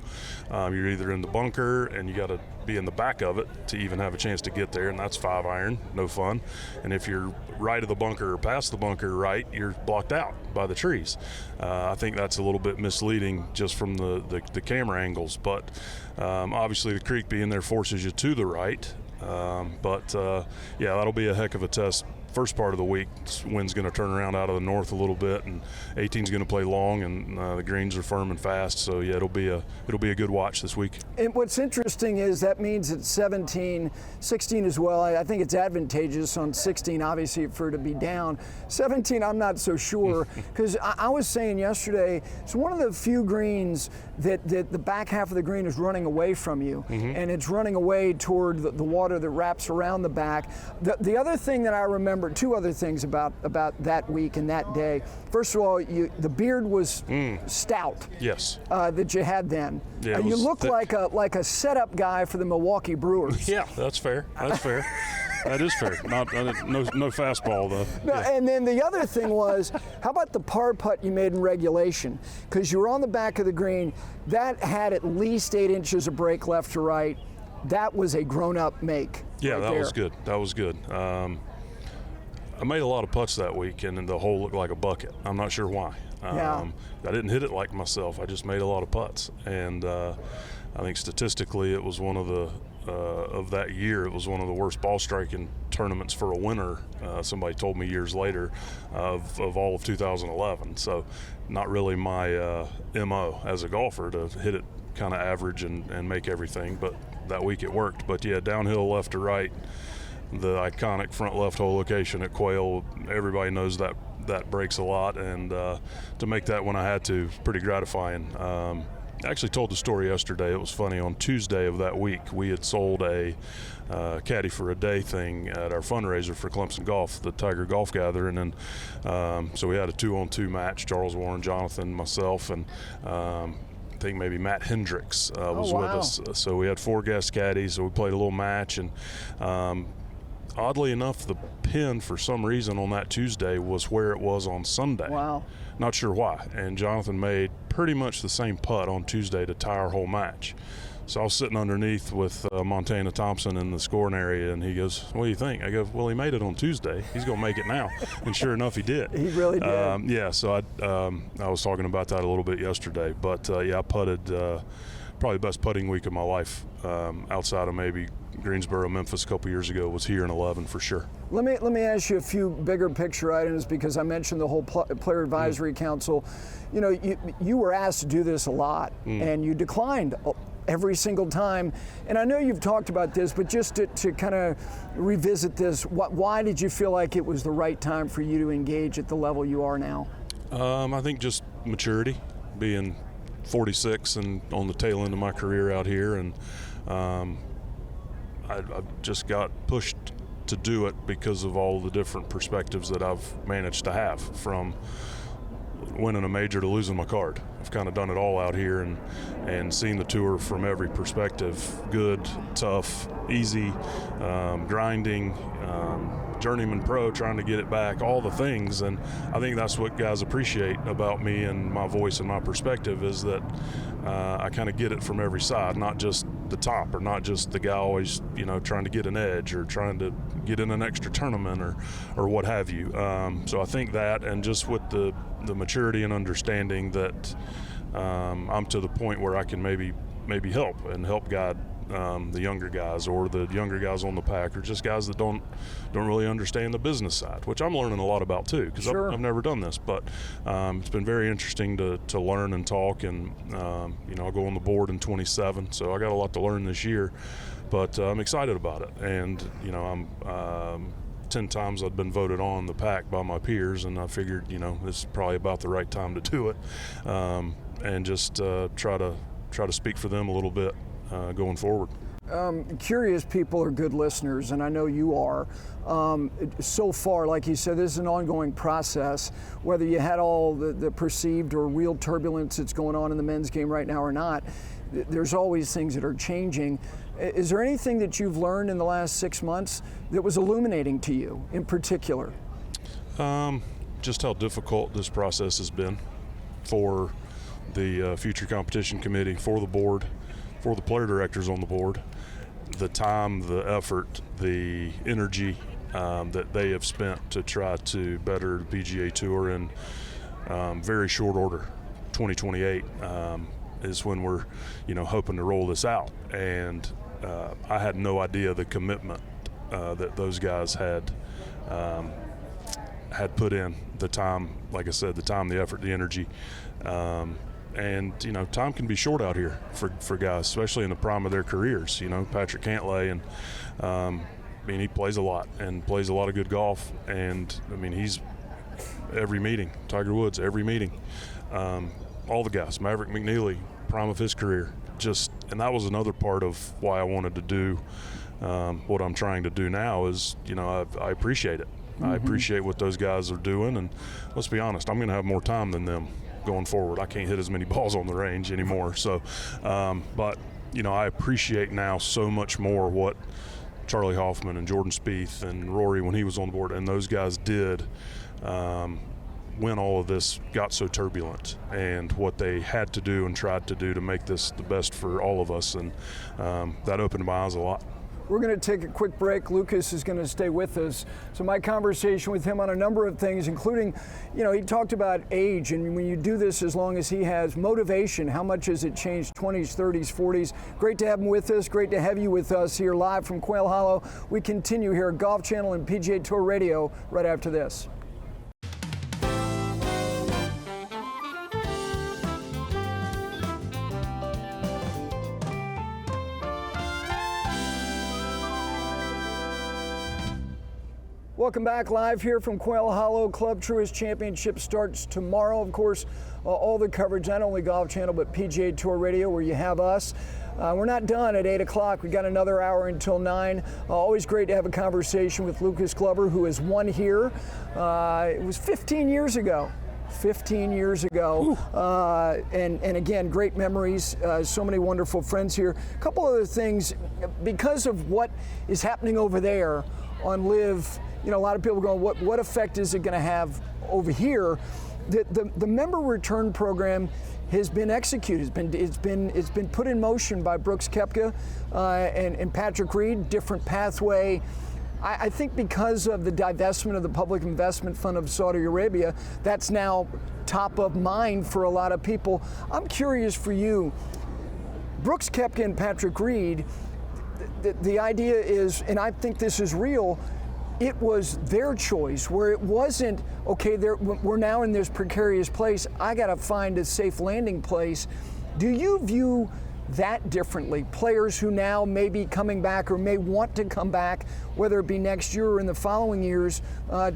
You're either in the bunker and you got to be in the back of it to even have a chance to get there, and that's 5 iron, no fun. And if you're right of the bunker or past the bunker right, you're blocked out by the trees. I think that's a little bit misleading just from the camera angles, but obviously the creek being there forces you to the right. Yeah, that'll be a heck of a test. First part of the week, wind's going to turn around out of the north a little bit, and 18's going to play long, and the greens are firm and fast. So yeah, it'll be a good watch this week. And what's interesting is that means at 17, 16 as well. I think it's advantageous on 16, obviously, for it to be down. 17, I'm not so sure, because I was saying yesterday, it's one of the few greens that the back half of the green is running away from you, and it's running away toward the water that wraps around the back. The other thing that I remember, two other things about that week and that day. First of all, the beard was stout. Yes. That you had then. Yeah, you look thick. like a setup guy for the Milwaukee Brewers. Yeah, that's fair. That's fair. That is fair. No fastball though. No, Yeah. and then the other thing was, how about the par putt you made in regulation? Because you were on the back of the green. That had at least 8 inches of break left to right. That was a grown-up make. Yeah, right that there. was good. That was good. I made a lot of putts that week, and the hole looked like a bucket. I'm not sure why. Yeah. I didn't hit it like myself. I just made a lot of putts, and I think statistically, it was one of the of that year. It was one of the worst ball striking tournaments for a winner. Somebody told me years later of all of 2011. So, not really my MO as a golfer to hit it kind of average and make everything. But that week it worked. But yeah, downhill left to right. The iconic front left hole location at Quail, everybody knows that breaks a lot, and to make that when I had to, pretty gratifying. I actually told the story yesterday. It was funny. On Tuesday of that week, we had sold a caddy for a day thing at our fundraiser for Clemson Golf, the Tiger Golf Gathering, and so we had a 2-on-2 match. Charles Warren, Jonathan, myself, and I think maybe Matt Hendricks was with us. So we had 4 guest caddies, so we played a little match, and oddly enough, the pin for some reason on that Tuesday was where it was on Sunday. Wow. Not sure why. And Jonathan made pretty much the same putt on Tuesday to tie our whole match. So I was sitting underneath with Montana Thompson in the scoring area, and he goes, "What do you think?" I go, "Well, he made it on Tuesday. He's going to make it now." And sure enough, he did. He really did. Yeah, so I was talking about that a little bit yesterday. But, yeah, I putted probably the best putting week of my life outside of maybe Greensboro, Memphis a couple years ago was here in 11 for sure. Let me ask you a few bigger picture items, because I mentioned the whole Player Advisory Council. You know, you were asked to do this a lot, and you declined every single time. And I know you've talked about this, but just to kind of revisit this, why did you feel like it was the right time for you to engage at the level you are now? I think just maturity, being 46 and on the tail end of my career out here, and I just got pushed to do it because of all the different perspectives that I've managed to have, from winning a major to losing my card. I've kind of done it all out here and seen the tour from every perspective: good, tough, easy, grinding, journeyman pro, trying to get it back, all the things. And I think that's what guys appreciate about me and my voice and my perspective, is that I kind of get it from every side, not just the top, or not just the guy always, you know, trying to get an edge or trying to get in an extra tournament or what have you. So I think that, and just with the maturity and understanding that I'm to the point where I can maybe help guide the younger guys, or the younger guys on the pack, or just guys that don't really understand the business side, which I'm learning a lot about too, because I've never done this. But it's been very interesting to learn and talk, and you know, I'll go on the board in 27, so I got a lot to learn this year, but I'm excited about it. And you know, I'm 10 times I've been voted on the pack by my peers, and I figured, you know, this is probably about the right time to do it, and just try to speak for them a little bit going forward. Curious people are good listeners, and I know you are. So far, like you said, this is an ongoing process. Whether you had all the perceived or real turbulence that's going on in the men's game right now or not, there's always things that are changing. Is there anything that you've learned in the last 6 months that was illuminating to you in particular? Just how difficult this process has been for the Future Competition Committee, for the board, for the player directors on the board. The time, the effort, the energy that they have spent to try to better the PGA Tour in very short order. 2028 is when we're, you know, hoping to roll this out. And I had no idea the commitment that those guys had put in, the time, like I said, the time, the effort, the energy. And, you know, time can be short out here for guys, especially in the prime of their careers. You know, Patrick Cantlay, and I mean, he plays a lot and plays a lot of good golf. And, I mean, he's every meeting. Tiger Woods, every meeting. All the guys. Maverick McNeely, prime of his career. And that was another part of why I wanted to do what I'm trying to do now is, you know, I appreciate it. I appreciate what those guys are doing. And let's be honest, I'm going to have more time than them going forward. I can't hit as many balls on the range anymore. So, but, you know, I appreciate now so much more what Charlie Hoffman and Jordan Spieth and Rory, when he was on the board, and those guys did when all of this got so turbulent, and what they had to do and tried to do to make this the best for all of us. And that opened my eyes a lot. We're going to take a quick break. Lucas is going to stay with us. So my conversation with him on a number of things, including, you know, he talked about age, and when you do this as long as he has, motivation, how much has it changed, 20s, 30s, 40s. Great to have him with us. Great to have you with us here live from Quail Hollow. We continue here at Golf Channel and PGA Tour Radio right after this. Welcome back, live here from Quail Hollow Club. Truist Championship starts tomorrow. Of course, all the coverage, not only Golf Channel, but PGA Tour Radio, where you have us. We're not done at 8 o'clock. We got another hour until 9. Always great to have a conversation with Lucas Glover, who has won here. It was 15 years ago. 15 years ago, and again, great memories, so many wonderful friends here. A couple other things, because of what is happening over there on LIV, you know, a lot of people going, what effect is it going to have over here? The member return program has been executed. It's been put in motion by Brooks Koepka and Patrick Reed. Different pathway. I think because of the divestment of the Public Investment Fund of Saudi Arabia, that's now top of mind for a lot of people. I'm curious for you, Brooks Koepka and Patrick Reed, the idea is, and I think this is real, it was their choice, where it wasn't, okay, we're now in this precarious place, I got to find a safe landing place. Do you view that differently? Players who now may be coming back or may want to come back, whether it be next year or in the following years,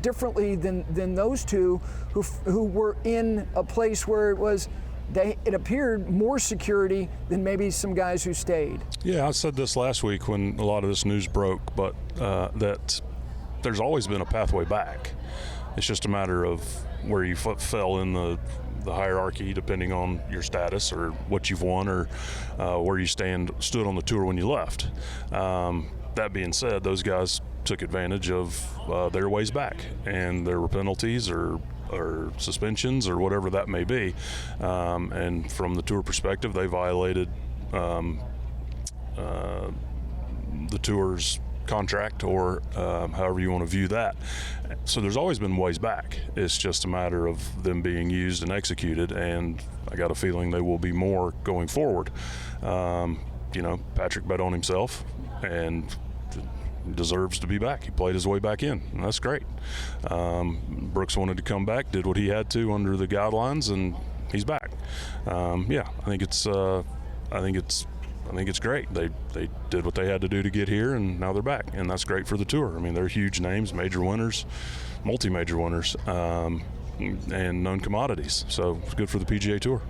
differently than those two who were in a place where it appeared more security than maybe some guys who stayed? Yeah, I said this last week when a lot of this news broke, but that there's always been a pathway back. It's just a matter of where you fell in the hierarchy, depending on your status or what you've won or where you stood on the tour when you left. That being said, those guys took advantage of their ways back, and there were penalties or suspensions or whatever that may be. And from the tour perspective, they violated the tour's contract, or however you want to view that. So there's always been ways back. It's just a matter of them being used and executed, and I got a feeling they will be more going forward. Patrick bet on himself and deserves to be back. He played his way back in, and that's great. Brooks wanted to come back, did what he had to under the guidelines, and he's back. I think it's great. They did what they had to do to get here, and now they're back, and that's great for the tour. I mean, they're huge names, major winners, multi-major winners, and known commodities. So it's good for the PGA Tour.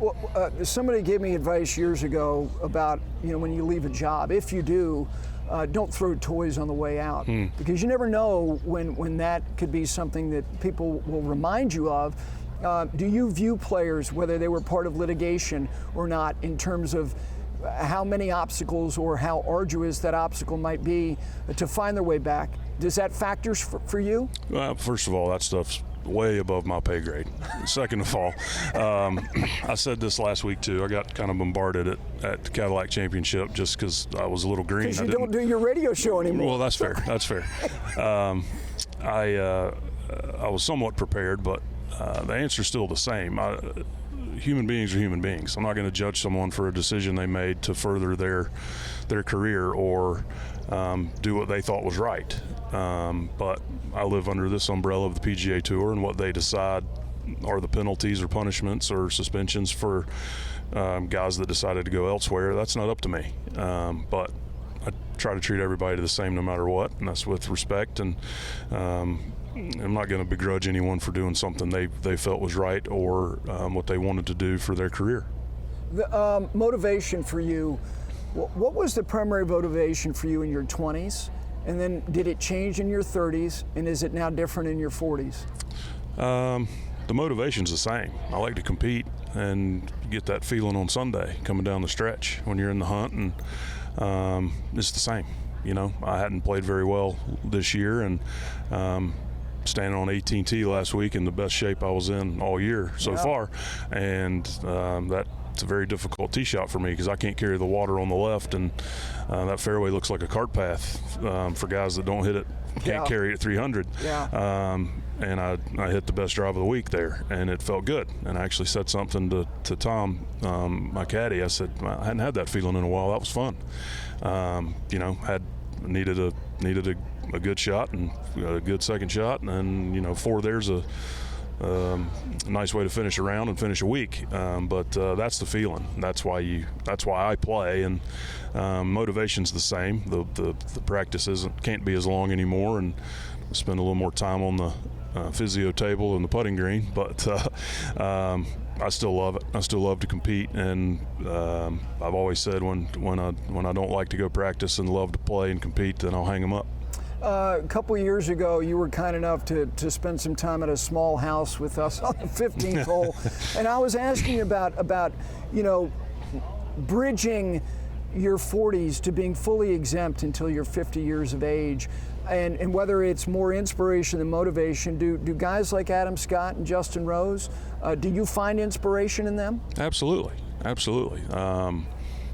Well, somebody gave me advice years ago about, when you leave a job, if you do, don't throw toys on the way out, because you never know when that could be something that people will remind you of. Do you view players, whether they were part of litigation or not, in terms of how many obstacles or how arduous that obstacle might be to find their way back? Does that factor for you? Well, first of all, that stuff's way above my pay grade. Second of all, I said this last week too. I got kind of bombarded at the Cadillac Championship just because I was a little green. Because you don't do your radio show anymore. Well, that's fair. That's fair. I was somewhat prepared, but the answer's still the same. Human beings are human beings. I'm not going to judge someone for a decision they made to further their career or do what they thought was right. But I live under this umbrella of the PGA Tour, and what they decide are the penalties or punishments or suspensions for guys that decided to go elsewhere. That's not up to me. But I try to treat everybody the same no matter what, and that's with respect. And I'm not going to begrudge anyone for doing something they felt was right or what they wanted to do for their career. The motivation for you, what was the primary motivation for you in your 20s? And then did it change in your 30s? And is it now different in your 40s? The motivation's the same. I like to compete and get that feeling on Sunday coming down the stretch when you're in the hunt, and it's the same. I hadn't played very well this year, and standing on 18T last week in the best shape I was in all year so far, and that's a very difficult tee shot for me because I can't carry the water on the left, and that fairway looks like a cart path for guys that don't hit it, can't carry it at 300. And I hit the best drive of the week there, and it felt good. And I actually said something to Tom, my caddy. I said, I hadn't had that feeling in a while. That was fun. Needed a good shot and a good second shot, and 4 there's a nice way to finish a round and finish a week. But that's the feeling. That's why I play, and motivation's the same. The practice can't be as long anymore, and spend a little more time on the physio table and the putting green. But I still love it. I still love to compete, and I've always said when I don't like to go practice and love to play and compete, then I'll hang them up. A couple of years ago, you were kind enough to spend some time at a small house with us on the 15th hole, and I was asking you about bridging your 40s to being fully exempt until you're 50 years of age, and whether it's more inspiration than motivation. Do guys like Adam Scott and Justin Rose, do you find inspiration in them? Absolutely.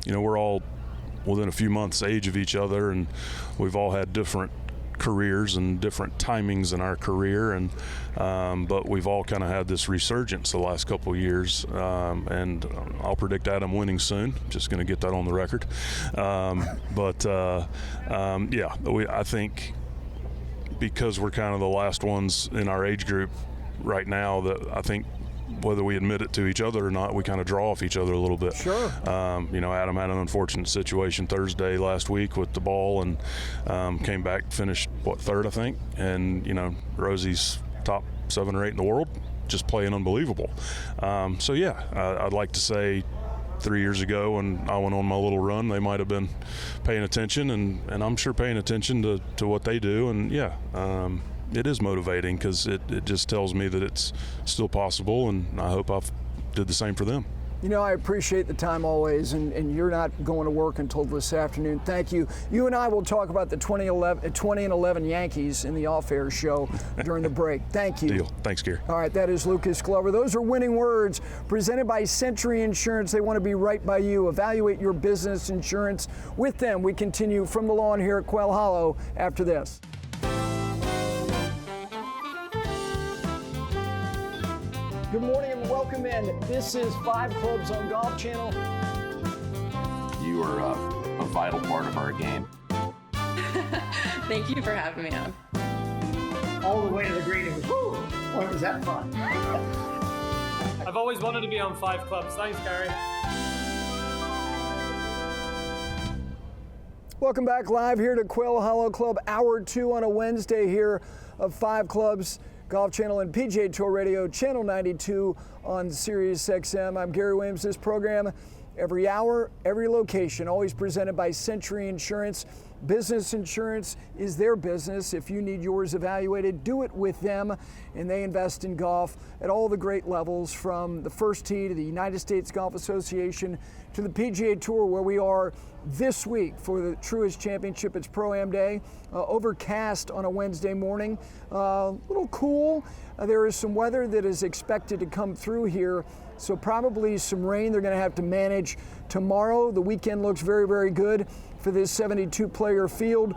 We're all within a few months age of each other, and we've all had different careers and different timings in our career, and but we've all kind of had this resurgence the last couple of years, and I'll predict Adam winning soon. Just going to get that on the record. I think because we're kind of the last ones in our age group right now, that I think whether we admit it to each other or not, we kind of draw off each other a little bit. Sure. Adam had an unfortunate situation Thursday last week with the ball, and came back, finished third, I think, and Rosie's top 7 or 8 in the world, just playing unbelievable. I'd like to say 3 years ago when I went on my little run, they might have been paying attention, and I'm sure paying attention to what they do, and it is motivating because it just tells me that it's still possible, and I hope I've did the same for them. I appreciate the time always, and you're not going to work until this afternoon. Thank you. You and I will talk about the 20 and 11 Yankees in the off-air show during the break. Thank you. Deal. Thanks, Gary. All right, that is Lucas Glover. Those are winning words presented by Century Insurance. They want to be right by you. Evaluate your business insurance with them. We continue from the lawn here at Quail Hollow after this. Good morning and welcome in. This is 5 Clubs on Golf Channel. You are a vital part of our game. Thank you for having me on. All the way to the green. Woo! Boy, was that fun. I've always wanted to be on 5 Clubs. Thanks, Gary. Welcome back live here to Quail Hollow Club, Hour 2 on a Wednesday here of 5 Clubs. Golf Channel and PGA Tour Radio, Channel 92 on Sirius XM. I'm Gary Williams. This program, every hour, every location, always presented by Century Insurance. Business insurance is their business. If you need yours evaluated, do it with them. And they invest in golf at all the great levels, from the first tee to the United States Golf Association to the PGA Tour, where we are this week for the Truist Championship. It's Pro-Am Day. Overcast on a Wednesday morning. A little cool. There is some weather that is expected to come through here, so probably some rain they're going to have to manage tomorrow. The weekend looks very, very good for this 72-player field,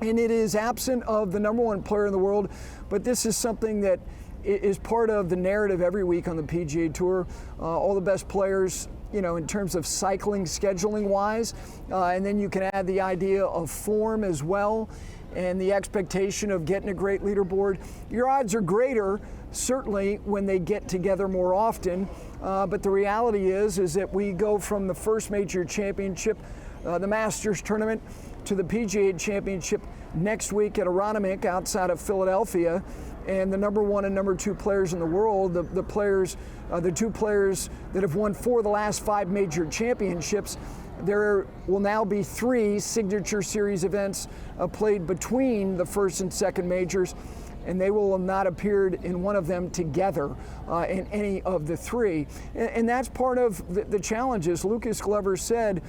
and it is absent of the number 1 player in the world, but this is something that is part of the narrative every week on the PGA Tour. All the best players, in terms of cycling, scheduling-wise, and then you can add the idea of form as well, and the expectation of getting a great leaderboard. Your odds are greater, certainly, when they get together more often, but the reality is that we go from the first major championship, the Masters tournament, to the PGA Championship next week at Aronimink outside of Philadelphia, and the number 1 and number 2 players in the world, the 2 players that have won 4 of the last 5 major championships. There will now be 3 signature series events played between the first and second majors, and they will have not appeared in one of them together in any of the 3. And that's part of the challenges. Lucas Glover said,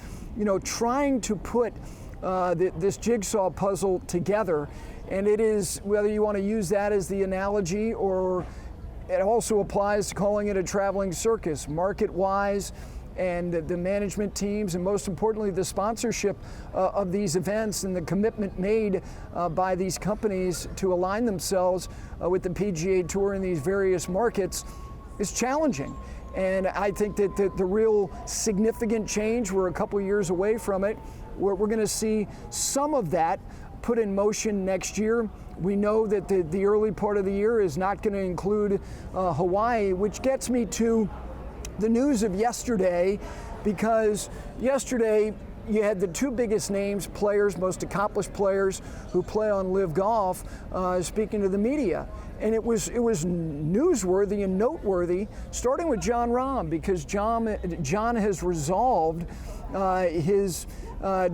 trying to put this jigsaw puzzle together, and it is, whether you want to use that as the analogy, or it also applies to calling it a traveling circus, market-wise, and the management teams, and most importantly, the sponsorship of these events and the commitment made by these companies to align themselves with the PGA Tour in these various markets is challenging. And I think that the real significant change, we're a couple years away from it, we're going to see some of that put in motion next year. We know that the early part of the year is not going to include Hawaii, which gets me to the news of yesterday, because yesterday you had the 2 biggest names, players, most accomplished players who play on LIV Golf, speaking to the media. And it was newsworthy and noteworthy, starting with Jon Rahm, because John has resolved his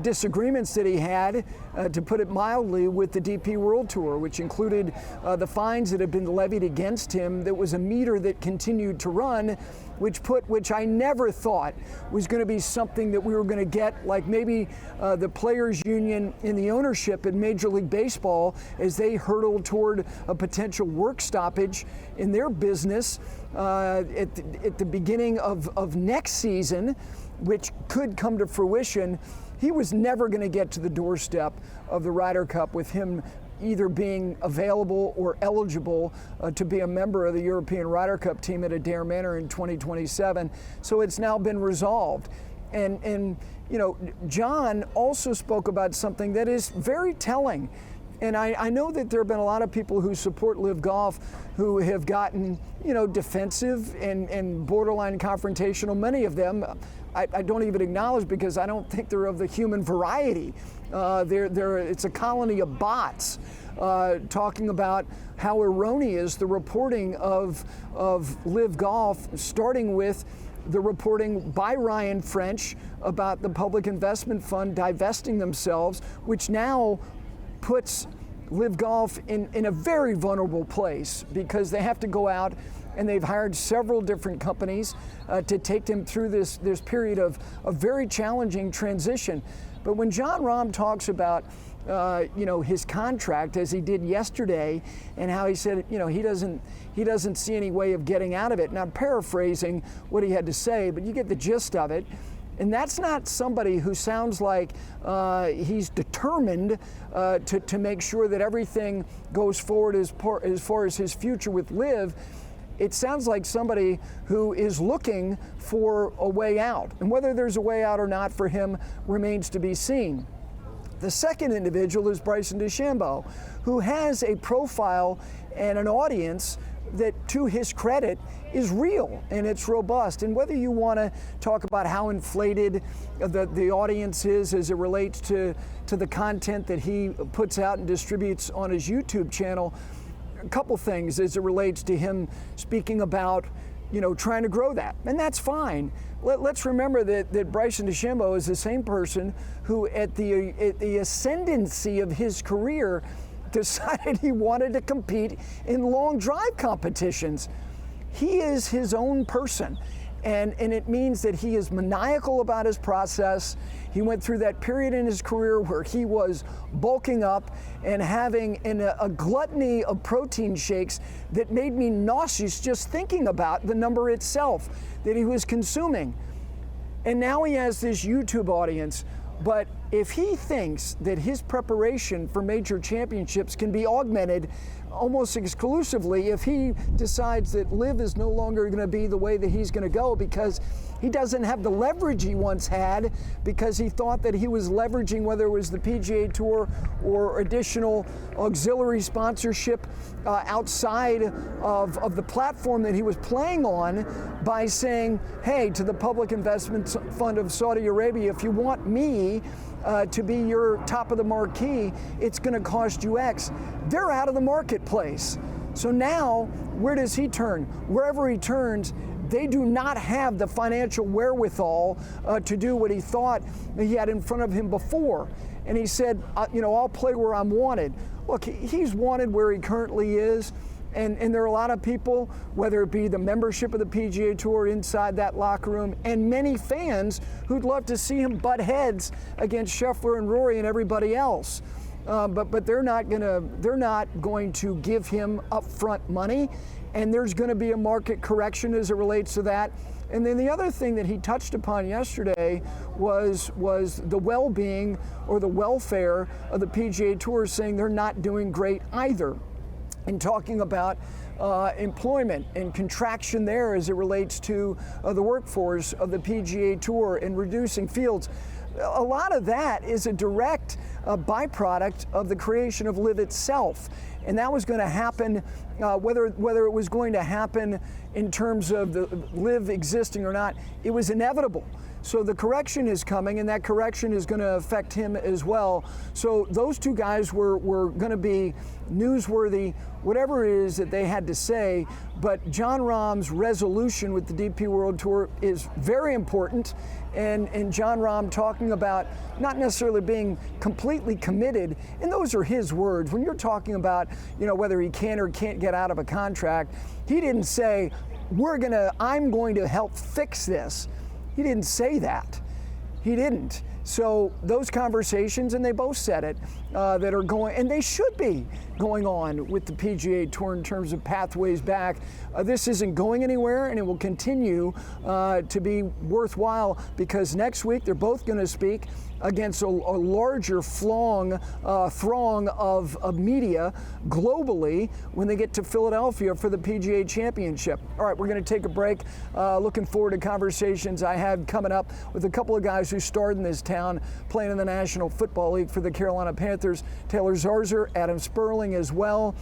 disagreements that he had, to put it mildly, with the DP World Tour, which included the fines that had been levied against him. That was a meter that continued to run, which I never thought was going to be something that we were going to get, like maybe the players' union in the ownership in Major League Baseball, as they hurtled toward a potential work stoppage in their business at the beginning of next season, which could come to fruition. He was never going to get to the doorstep of the Ryder Cup with him either being available or eligible to be a member of the European Ryder Cup team at Adair Manor in 2027. So it's now been resolved. And you know, John also spoke about something that is very telling. And I know that there have been a lot of people who support LIV Golf who have gotten, you know, defensive and borderline confrontational. Many of them I don't even acknowledge because I don't think they're of the human variety. It's a colony of bots talking about how erroneous the reporting of LIV Golf, starting with the reporting by Ryan French about the Public Investment Fund divesting themselves, which now puts LIV Golf in a very vulnerable place because they have to go out and they've hired several different companies to take them through this period of a very challenging transition. But when Jon Rahm talks about you know, his contract, as he did yesterday, and how he said, you know, he doesn't see any way of getting out of it. And I'm paraphrasing what he had to say, but you get the gist of it. And that's not somebody who sounds like he's determined to make sure that everything goes forward as far as his future with LIV. It sounds like somebody who is looking for a way out. And whether there's a way out or not for him remains to be seen. The second individual is Bryson DeChambeau, who has a profile and an audience that, to his credit, is real and it's robust. And whether you want to talk about how inflated the audience is as it relates to the content that he puts out and distributes on his YouTube channel, a couple things as it relates to him speaking about, you know, trying to grow that, and that's fine. Let's remember that Bryson DeChambeau is the same person who, at the ascendancy of his career, decided he wanted to compete in long drive competitions. He is his own person, and it means that he is maniacal about his process. He went through that period in his career where he was bulking up and having a gluttony of protein shakes that made me nauseous just thinking about the number itself that he was consuming. And now he has this YouTube audience. But if he thinks that his preparation for major championships can be augmented almost exclusively if he decides that LIV is no longer going to be the way that he's going to go because he doesn't have the leverage he once had, because he thought that he was leveraging, whether it was the PGA Tour or additional auxiliary sponsorship outside of the platform that he was playing on, by saying, hey, to the Public Investment Fund of Saudi Arabia, if you want me to be your top of the marquee, it's going to cost you X. They're out of the marketplace. So now, where does he turn? Wherever he turns, they do not have the financial wherewithal to do what he thought he had in front of him before. And he said, you know, I'll play where I'm wanted. Look, he's wanted where he currently is. And there are a lot of people, whether it be the membership of the PGA Tour inside that locker room, and many fans who'd love to see him butt heads against Scheffler and Rory and everybody else. But they're not going to give him upfront money, and there's going to be a market correction as it relates to that. And then the other thing that he touched upon yesterday was the well-being or the welfare of the PGA Tour, saying they're not doing great either, and talking about employment and contraction there as it relates to the workforce of the PGA Tour and reducing fields. A lot of that is a direct byproduct of the creation of LIV itself. And that was going to happen, whether it was going to happen in terms of the LIV existing or not, it was inevitable. So the correction is coming, and that correction is going to affect him as well. So those two guys were going to be newsworthy, whatever it is that they had to say. But Jon Rahm's resolution with the DP World Tour is very important. And Jon Rahm talking about not necessarily being completely committed, and those are his words. When you're talking about, you know, whether he can or can't get out of a contract, he didn't say, I'm going to help fix this. He didn't say that. He didn't. So those conversations, and they both said it, that are going, and they should be going on with the PGA Tour in terms of pathways back. This isn't going anywhere, and it will continue to be worthwhile because next week they're both going to speak against a larger throng of media globally when they get to Philadelphia for the PGA Championship. All right, we're going to take a break. Looking forward to conversations I had coming up with a couple of guys who starred in this town playing in the National Football League for the Carolina Panthers. Taylor Zarzour, Adam Sperling as well.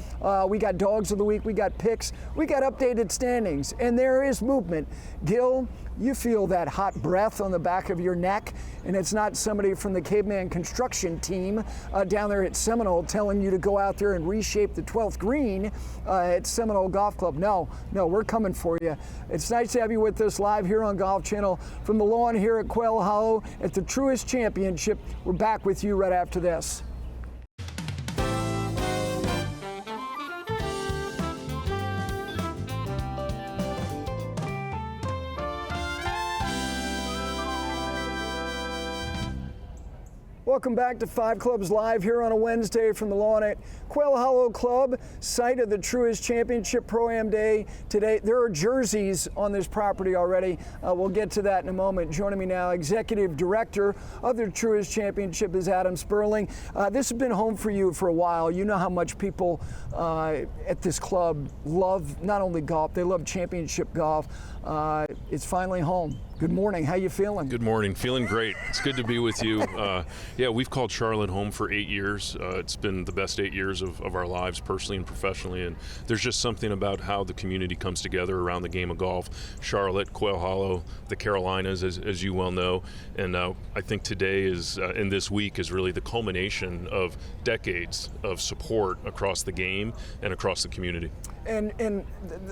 We got Dogs of the Week, we got picks, we got updated standings, and there is movement. Gil, you feel that hot breath on the back of your neck, and it's not somebody from the Caveman construction team down there at Seminole telling you to go out there and reshape the 12th green at Seminole Golf Club. No, we're coming for you. It's nice to have you with us live here on Golf Channel from the lawn here at Quail Hollow at the Truist Championship. We're back with you right after this. Welcome back to Five Clubs Live here on a Wednesday from the lawn at Quail Hollow Club, site of the Truist Championship Pro-Am Day today. There are jerseys on this property already. We'll get to that in a moment. Joining me now, Executive Director of the Truist Championship is Adam Sperling. This has been home for you for a while. You know how much people at this club love not only golf, they love championship golf. It's finally home. Good morning. How you feeling? Good morning. Feeling great. It's good to be with you. Yeah, we've called Charlotte home for 8 years. It's been the best 8 years of our lives, personally and professionally. And there's just something about how the community comes together around the game of golf. Charlotte, Quail Hollow, the Carolinas, as you well know. And I think today is, and this week is really the culmination of decades of support across the game and across the community. And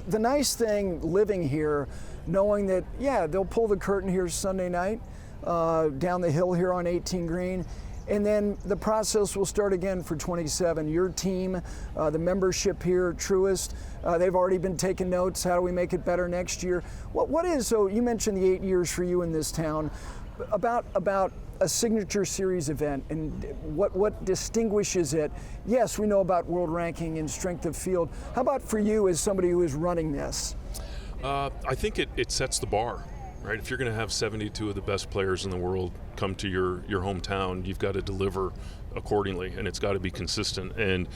the nice thing living here, knowing that, yeah, they'll pull the curtain here Sunday night down the hill here on 18 Green, and then the process will start again for 27. Your team, the membership here at Truist, they've already been taking notes. How do we make it better next year? What is, so you mentioned the 8 years for you in this town, about a signature series event and what distinguishes it? Yes, we know about world ranking and strength of field. How about for you as somebody who is running this? I think it sets the bar, right? If you're going to have 72 of the best players in the world come to your hometown, you've got to deliver accordingly, and it's got to be consistent. And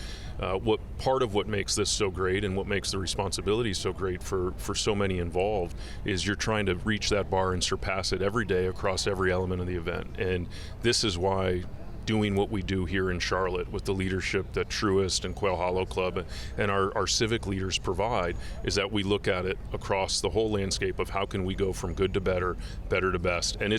part of what makes this so great and what makes the responsibility so great for so many involved is you're trying to reach that bar and surpass it every day across every element of the event. And this is why doing what we do here in Charlotte with the leadership that Truist and Quail Hollow Club and our civic leaders provide is that we look at it across the whole landscape of how can we go from good to better, better to best. And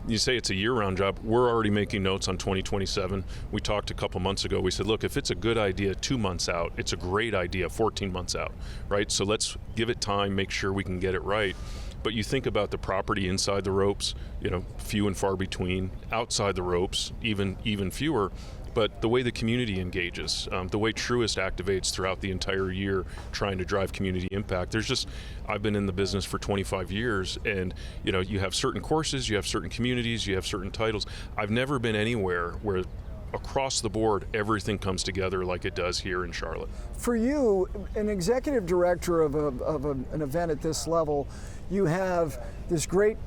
you say it's a year-round job. We're already making notes on 2027. We talked a couple months ago. We said, look, if it's a good idea 2 months out, it's a great idea 14 months out, right? So let's give it time, make sure we can get it right. But you think about the property inside the ropes, few and far between. Outside the ropes, even fewer. But the way the community engages, the way Truist activates throughout the entire year, trying to drive community impact. I've been in the business for 25 years, and you have certain courses, you have certain communities, you have certain titles. I've never been anywhere where across the board, everything comes together like it does here in Charlotte. For you, an executive director of an event at this level, you have this great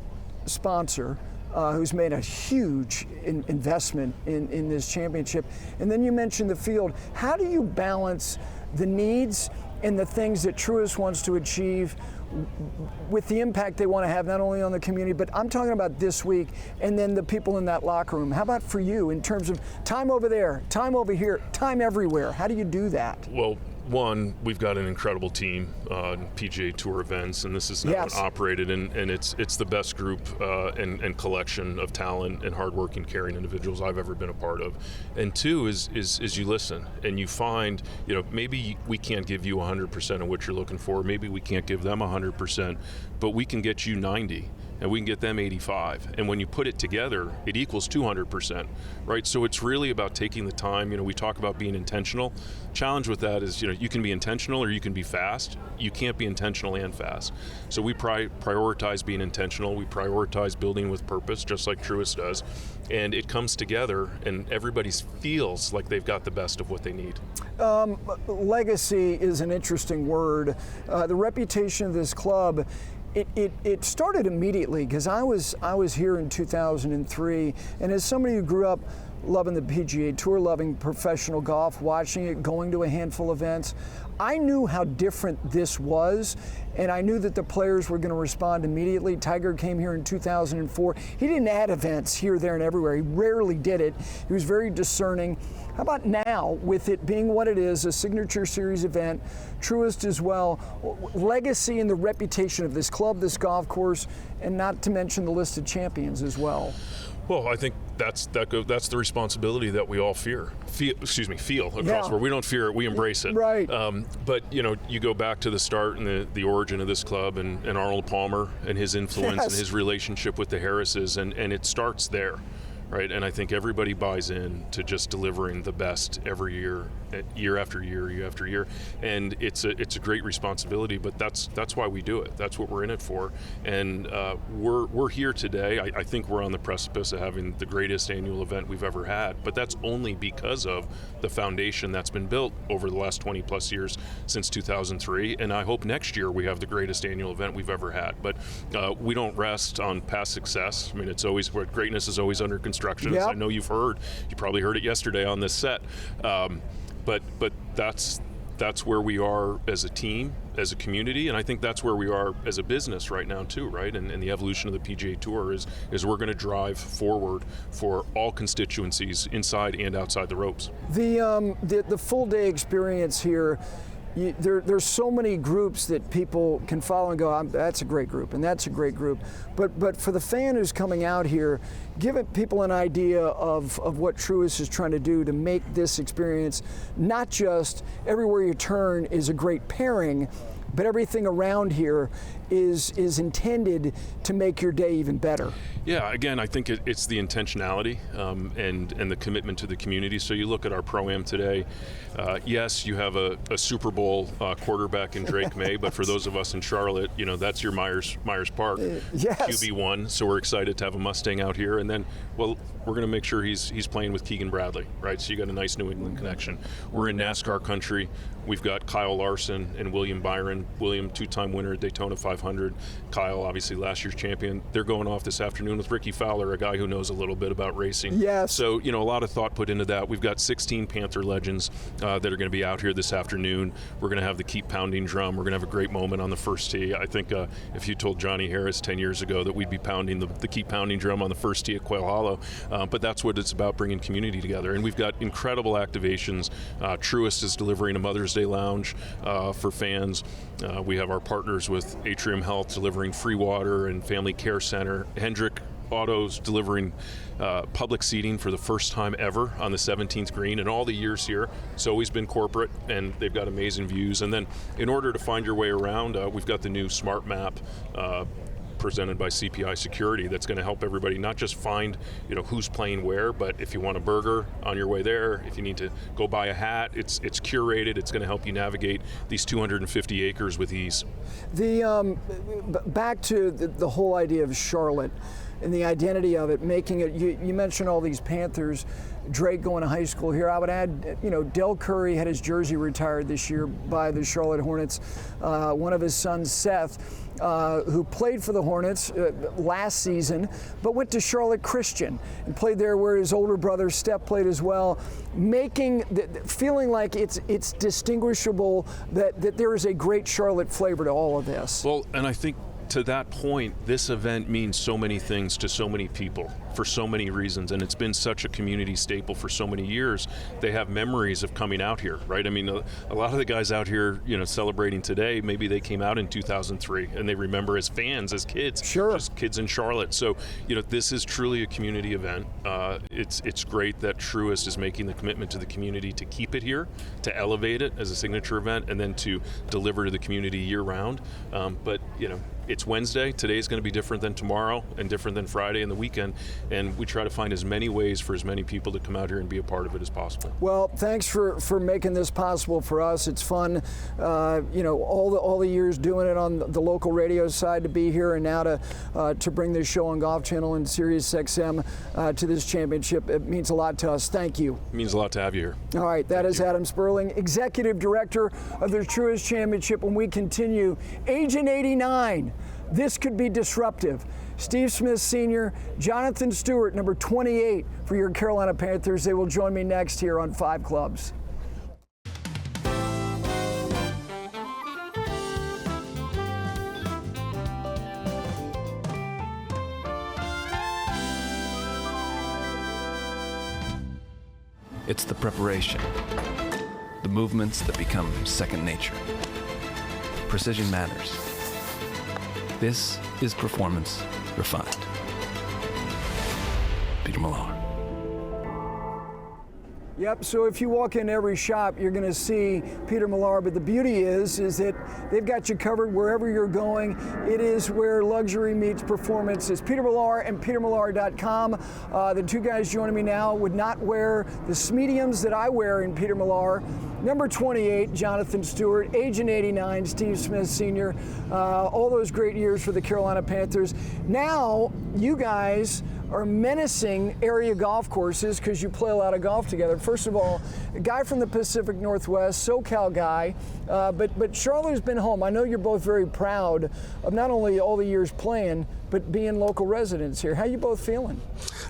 sponsor who's made a huge investment in this championship. And then you mentioned the field. How do you balance the needs and the things that Truist wants to achieve with the impact they want to have not only on the community, but I'm talking about this week, and then the people in that locker room? How about for you in terms of time over there, time over here, time everywhere? How do you do that? Well, one, we've got an incredible team in PGA Tour events, and this is now operated, and it's the best group and collection of talent and hardworking, caring individuals I've ever been a part of. And two is you listen and you find, maybe we can't give you 100% of what you're looking for, maybe we can't give them 100%, but we can get you 90. and we can get them 85. And when you put it together, it equals 200%, right? So it's really about taking the time. We talk about being intentional. Challenge with that is, you can be intentional or you can be fast. You can't be intentional and fast. So we prioritize being intentional. We prioritize building with purpose, just like Truist does. And it comes together, and everybody feels like they've got the best of what they need. Legacy is an interesting word. The reputation of this club, it started immediately, because I was here in 2003, and as somebody who grew up loving the PGA Tour, loving professional golf, watching it, going to a handful of events, I knew how different this was, and I knew that the players were going to respond immediately. Tiger came here in 2004. He didn't add events here, there, and everywhere. He rarely did it. He was very discerning. How about now, with it being what it is, a signature series event, Truist as well, legacy and the reputation of this club, this golf course, and not to mention the list of champions as well? Well, I think that's the responsibility that we all feel across where we don't fear it, we embrace it. Right. But you go back to the start and the origin of this club, and Arnold Palmer and his influence and his relationship with the Harrises, and it starts there. Right, and I think everybody buys in to just delivering the best every year, year after year, year after year, and it's a great responsibility. But that's why we do it. That's what we're in it for. And we're here today. I think we're on the precipice of having the greatest annual event we've ever had. But that's only because of the foundation that's been built over the last 20 plus years since 2003. And I hope next year we have the greatest annual event we've ever had. But we don't rest on past success. I mean, it's always where greatness is always under construction. As I know you've heard. You probably heard it yesterday on this set. But that's where we are as a team, as a community, and I think that's where we are as a business right now too, right? And the evolution of the PGA Tour is we're going to drive forward for all constituencies inside and outside the ropes. The full day experience here. There's so many groups that people can follow and go, that's a great group, and that's a great group. But for the fan who's coming out here, give people an idea of what Truist is trying to do to make this experience not just everywhere you turn is a great pairing, but everything around here is intended to make your day even better. Yeah, again, I think it's the intentionality and the commitment to the community. So you look at our Pro-Am today, yes, you have a Super Bowl quarterback in Drake May, but for those of us in Charlotte, that's your Myers Park QB1. So we're excited to have a Mustang out here, and then, well, we're going to make sure he's playing with Keegan Bradley, right? So you got a nice New England connection. We're in NASCAR country. We've got Kyle Larson and William Byron. William, two-time winner at Daytona 500. Kyle, obviously last year's champion. They're going off this afternoon with Ricky Fowler, a guy who knows a little bit about racing. Yes. So, a lot of thought put into that. We've got 16 Panther legends that are going to be out here this afternoon. We're going to have the Keep Pounding drum. We're going to have a great moment on the first tee. I think if you told Johnny Harris 10 years ago that we'd be pounding the Keep Pounding drum on the first tee at Quail Hollow, but that's what it's about, bringing community together. And we've got incredible activations. Truist is delivering a Mother's Day lounge for fans. We have our partners with Atrium Health delivering free water and family care center. Hendrick Autos delivering public seating for the first time ever on the 17th green. And all the years here, it's always been corporate, and they've got amazing views. And then in order to find your way around, we've got the new Smart Map presented by CPI Security that's going to help everybody not just find who's playing where, but if you want a burger on your way there, if you need to go buy a hat, it's curated. It's going to help you navigate these 250 acres with ease. Back to the whole idea of Charlotte and the identity of it, making it, you mentioned all these Panthers, Drake going to high school here. I would add, Del Curry had his jersey retired this year by the Charlotte Hornets. One of his sons, Seth, who played for the Hornets last season, but went to Charlotte Christian and played there where his older brother, Steph, played as well, feeling like it's distinguishable, that there is a great Charlotte flavor to all of this. Well, and I think to that point, this event means so many things to so many people. for so many reasons, and it's been such a community staple for so many years. They have memories of coming out here, right? I mean, a lot of the guys out here, celebrating today, maybe they came out in 2003 and they remember as fans, as kids, just kids in Charlotte. So, this is truly a community event. It's great that Truist is making the commitment to the community to keep it here, to elevate it as a signature event, and then to deliver to the community year-round. But it's Wednesday. Today's going to be different than tomorrow and different than Friday and the weekend, and we try to find as many ways for as many people to come out here and be a part of it as possible. Well, thanks for making this possible for us. It's fun, all the years doing it on the local radio side to be here, and now to bring this show on Golf Channel and Sirius XM to this championship. It means a lot to us. Thank you. It means a lot to have you here. All right, that is Adam Sperling, Executive Director of the Truist Championship. When we continue, Agent 89. This could be disruptive. Steve Smith Sr., Jonathan Stewart, number 28 for your Carolina Panthers. They will join me next here on 5 Clubs. It's the preparation, the movements that become second nature. Precision matters. This is performance refined. Peter Millar. Yep, so if you walk in every shop, you're going to see Peter Millar, but the beauty is that they've got you covered wherever you're going. It is where luxury meets performance. It's Peter Millar and petermillar.com. The two guys joining me now would not wear the mediums that I wear in Peter Millar. Number 28, Jonathan Stewart. Agent 89, Steve Smith Sr. All those great years for the Carolina Panthers. Now, you guys are menacing area golf courses because you play a lot of golf together. First of all, a guy from the Pacific Northwest, SoCal guy, but Charlotte's been home. I know you're both very proud of not only all the years playing, but being local residents here. How you both feeling?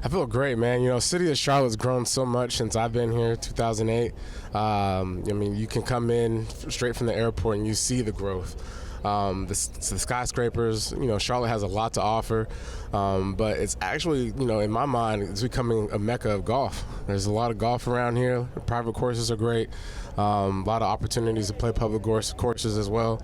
I feel great, man. City of Charlotte's grown so much since I've been here, 2008. You can come in straight from the airport and you see the growth. The skyscrapers, Charlotte has a lot to offer, but it's actually, in my mind, it's becoming a mecca of golf. There's a lot of golf around here. The private courses are great. A lot of opportunities to play public courses as well.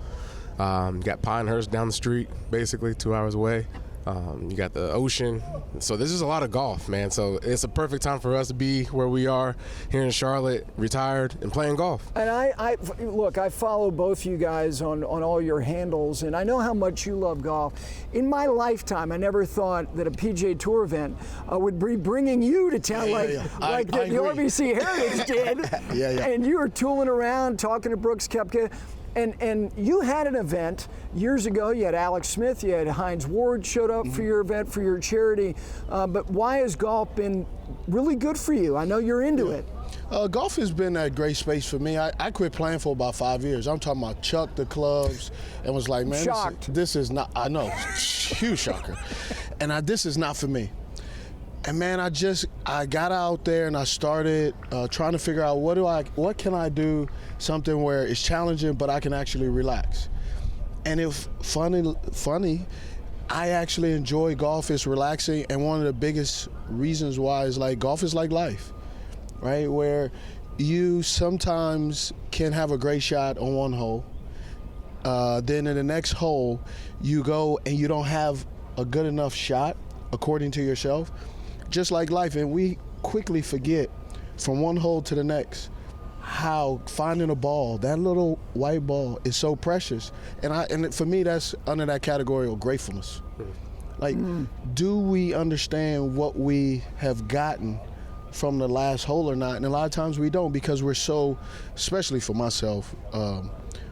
You got Pinehurst down the street, basically 2 hours away. You got the ocean. So this is a lot of golf, man. So it's a perfect time for us to be where we are here in Charlotte, retired and playing golf. And I follow both you guys on all your handles, and I know how much you love golf. In my lifetime, I never thought that a PGA Tour event would be bringing you to town like the RBC Heritage did. And you were tooling around, talking to Brooks Koepka. And you had an event years ago. You had Alex Smith, you had Hines Ward showed up for your event, for your charity. But why has golf been really good for you? I know you're into it. Golf has been a great space for me. I quit playing for about 5 years. I'm talking about chucked the clubs and was like, man, this is not, I know, huge shocker. And this is not for me. And man, I got out there and I started trying to figure out what can I do, something where it's challenging but I can actually relax. And if funny, I actually enjoy golf. It's relaxing, and one of the biggest reasons why is like golf is like life, right? Where you sometimes can have a great shot on one hole, then in the next hole you go and you don't have a good enough shot according to yourself. Just like life, and we quickly forget from one hole to the next how finding a ball, that little white ball, is so precious. And for me, that's under that category of gratefulness. Like, do we understand what we have gotten from the last hole or not? And a lot of times we don't, because we're so, especially for myself,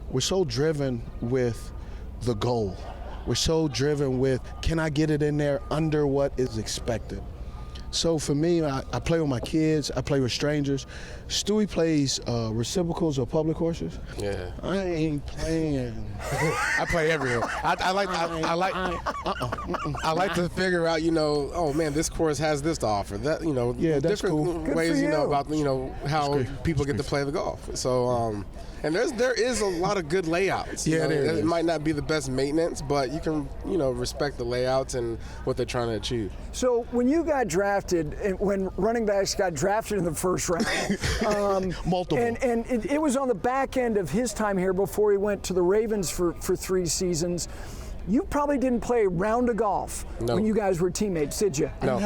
we're so driven with the goal. We're so driven with, can I get it in there under what is expected? So for me, I play with my kids. I play with strangers. Stewie plays reciprocals or public courses. Yeah. I ain't playing. I play everywhere. I like to figure out, oh man, this course has this to offer. That that's different cool. ways, about how people get to play the golf. So and there is a lot of good layouts. Yeah, there is. It might not be the best maintenance, but you can respect the layouts and what they're trying to achieve. So when you got drafted, and when running backs got drafted in the first round, multiple, and it was on the back end of his time here before he went to the Ravens for 3 seasons. You probably didn't play a round of golf when you guys were teammates, did you? No.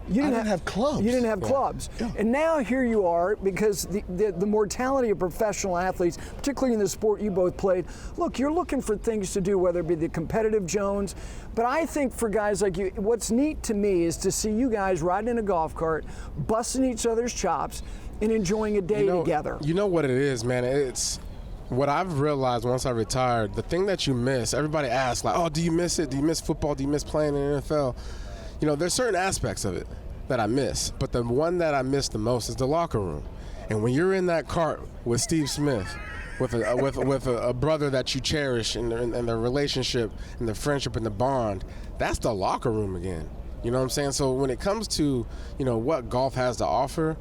I didn't have clubs. You didn't have clubs. Yeah. And now here you are, because the mortality of professional athletes, particularly in the sport you both played, look, you're looking for things to do, whether it be the competitive Jones. But I think for guys like you, what's neat to me is to see you guys riding in a golf cart, busting each other's chops, and enjoying a day together. You know what it is, man? It's what I've realized once I retired, the thing that you miss, everybody asks, like, oh, do you miss it? Do you miss football? Do you miss playing in the NFL? There's certain aspects of it that I miss, but the one that I miss the most is the locker room. And when you're in that cart with Steve Smith, with a brother that you cherish, and the relationship and the friendship and the bond, that's the locker room again. You know what I'm saying? So when it comes to what golf has to offer,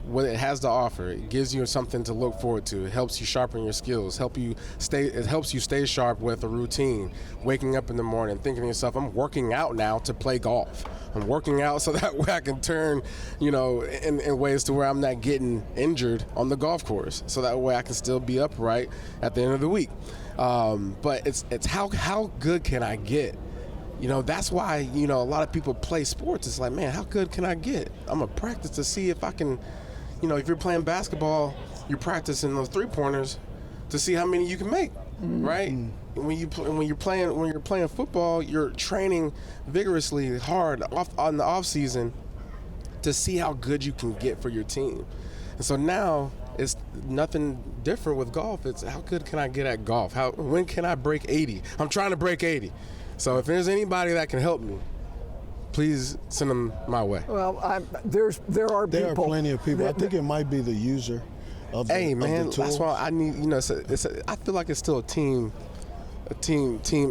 what it has to offer, it gives you something to look forward to. It helps you sharpen your skills, it helps you stay sharp with a routine, waking up in the morning, thinking to yourself, I'm working out now to play golf. I'm working out so that way I can turn, in ways to where I'm not getting injured on the golf course, so that way I can still be upright at the end of the week. But it's how good can I get? That's why, a lot of people play sports. It's like, man, how good can I get? I'm going to practice to see if I can, if you're playing basketball, you're practicing those 3-pointers to see how many you can make, right? When you're playing football, you're training vigorously hard on the off season to see how good you can get for your team. And so now it's nothing different with golf. It's how good can I get at golf? When can I break 80? I'm trying to break 80. So if there's anybody that can help me, please send them my way. Well, there are plenty of people. I think it might be the user of the Hey, man, of the that's why I need, I feel like it's still a team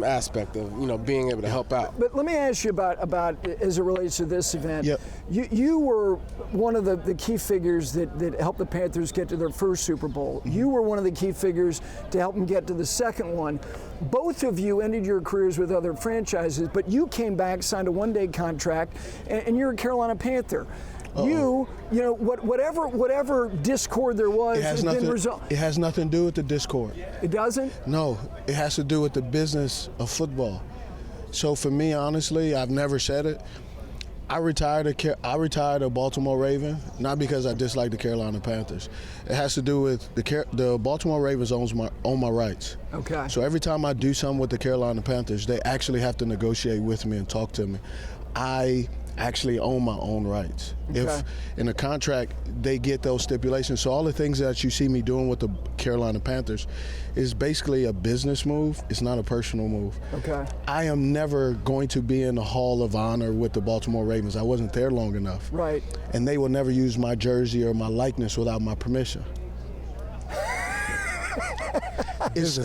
aspect of, being able to help out. But let me ask you about as it relates to this event. Yep. You were one of the key figures that helped the Panthers get to their first Super Bowl. You were one of the key figures to help them get to the second one. Both of you ended your careers with other franchises, but you came back, signed a one-day contract, and you're a Carolina Panther. Whatever discord there was, it has nothing to do with the discord. It doesn't? No, it has to do with the business of football. So for me, honestly, I've never said it. I retired a Baltimore Raven, not because I dislike the Carolina Panthers. It has to do with the Baltimore Ravens own my rights. Okay. So every time I do something with the Carolina Panthers, they actually have to negotiate with me and talk to me. I actually own my own rights. Okay. If in a contract they get those stipulations, so all the things that you see me doing with the Carolina Panthers is basically a business move. It's not a personal move. Okay. I am never going to be in the Hall of Honor with the Baltimore Ravens. I wasn't there long enough. Right. And they will never use my jersey or my likeness without my permission. It's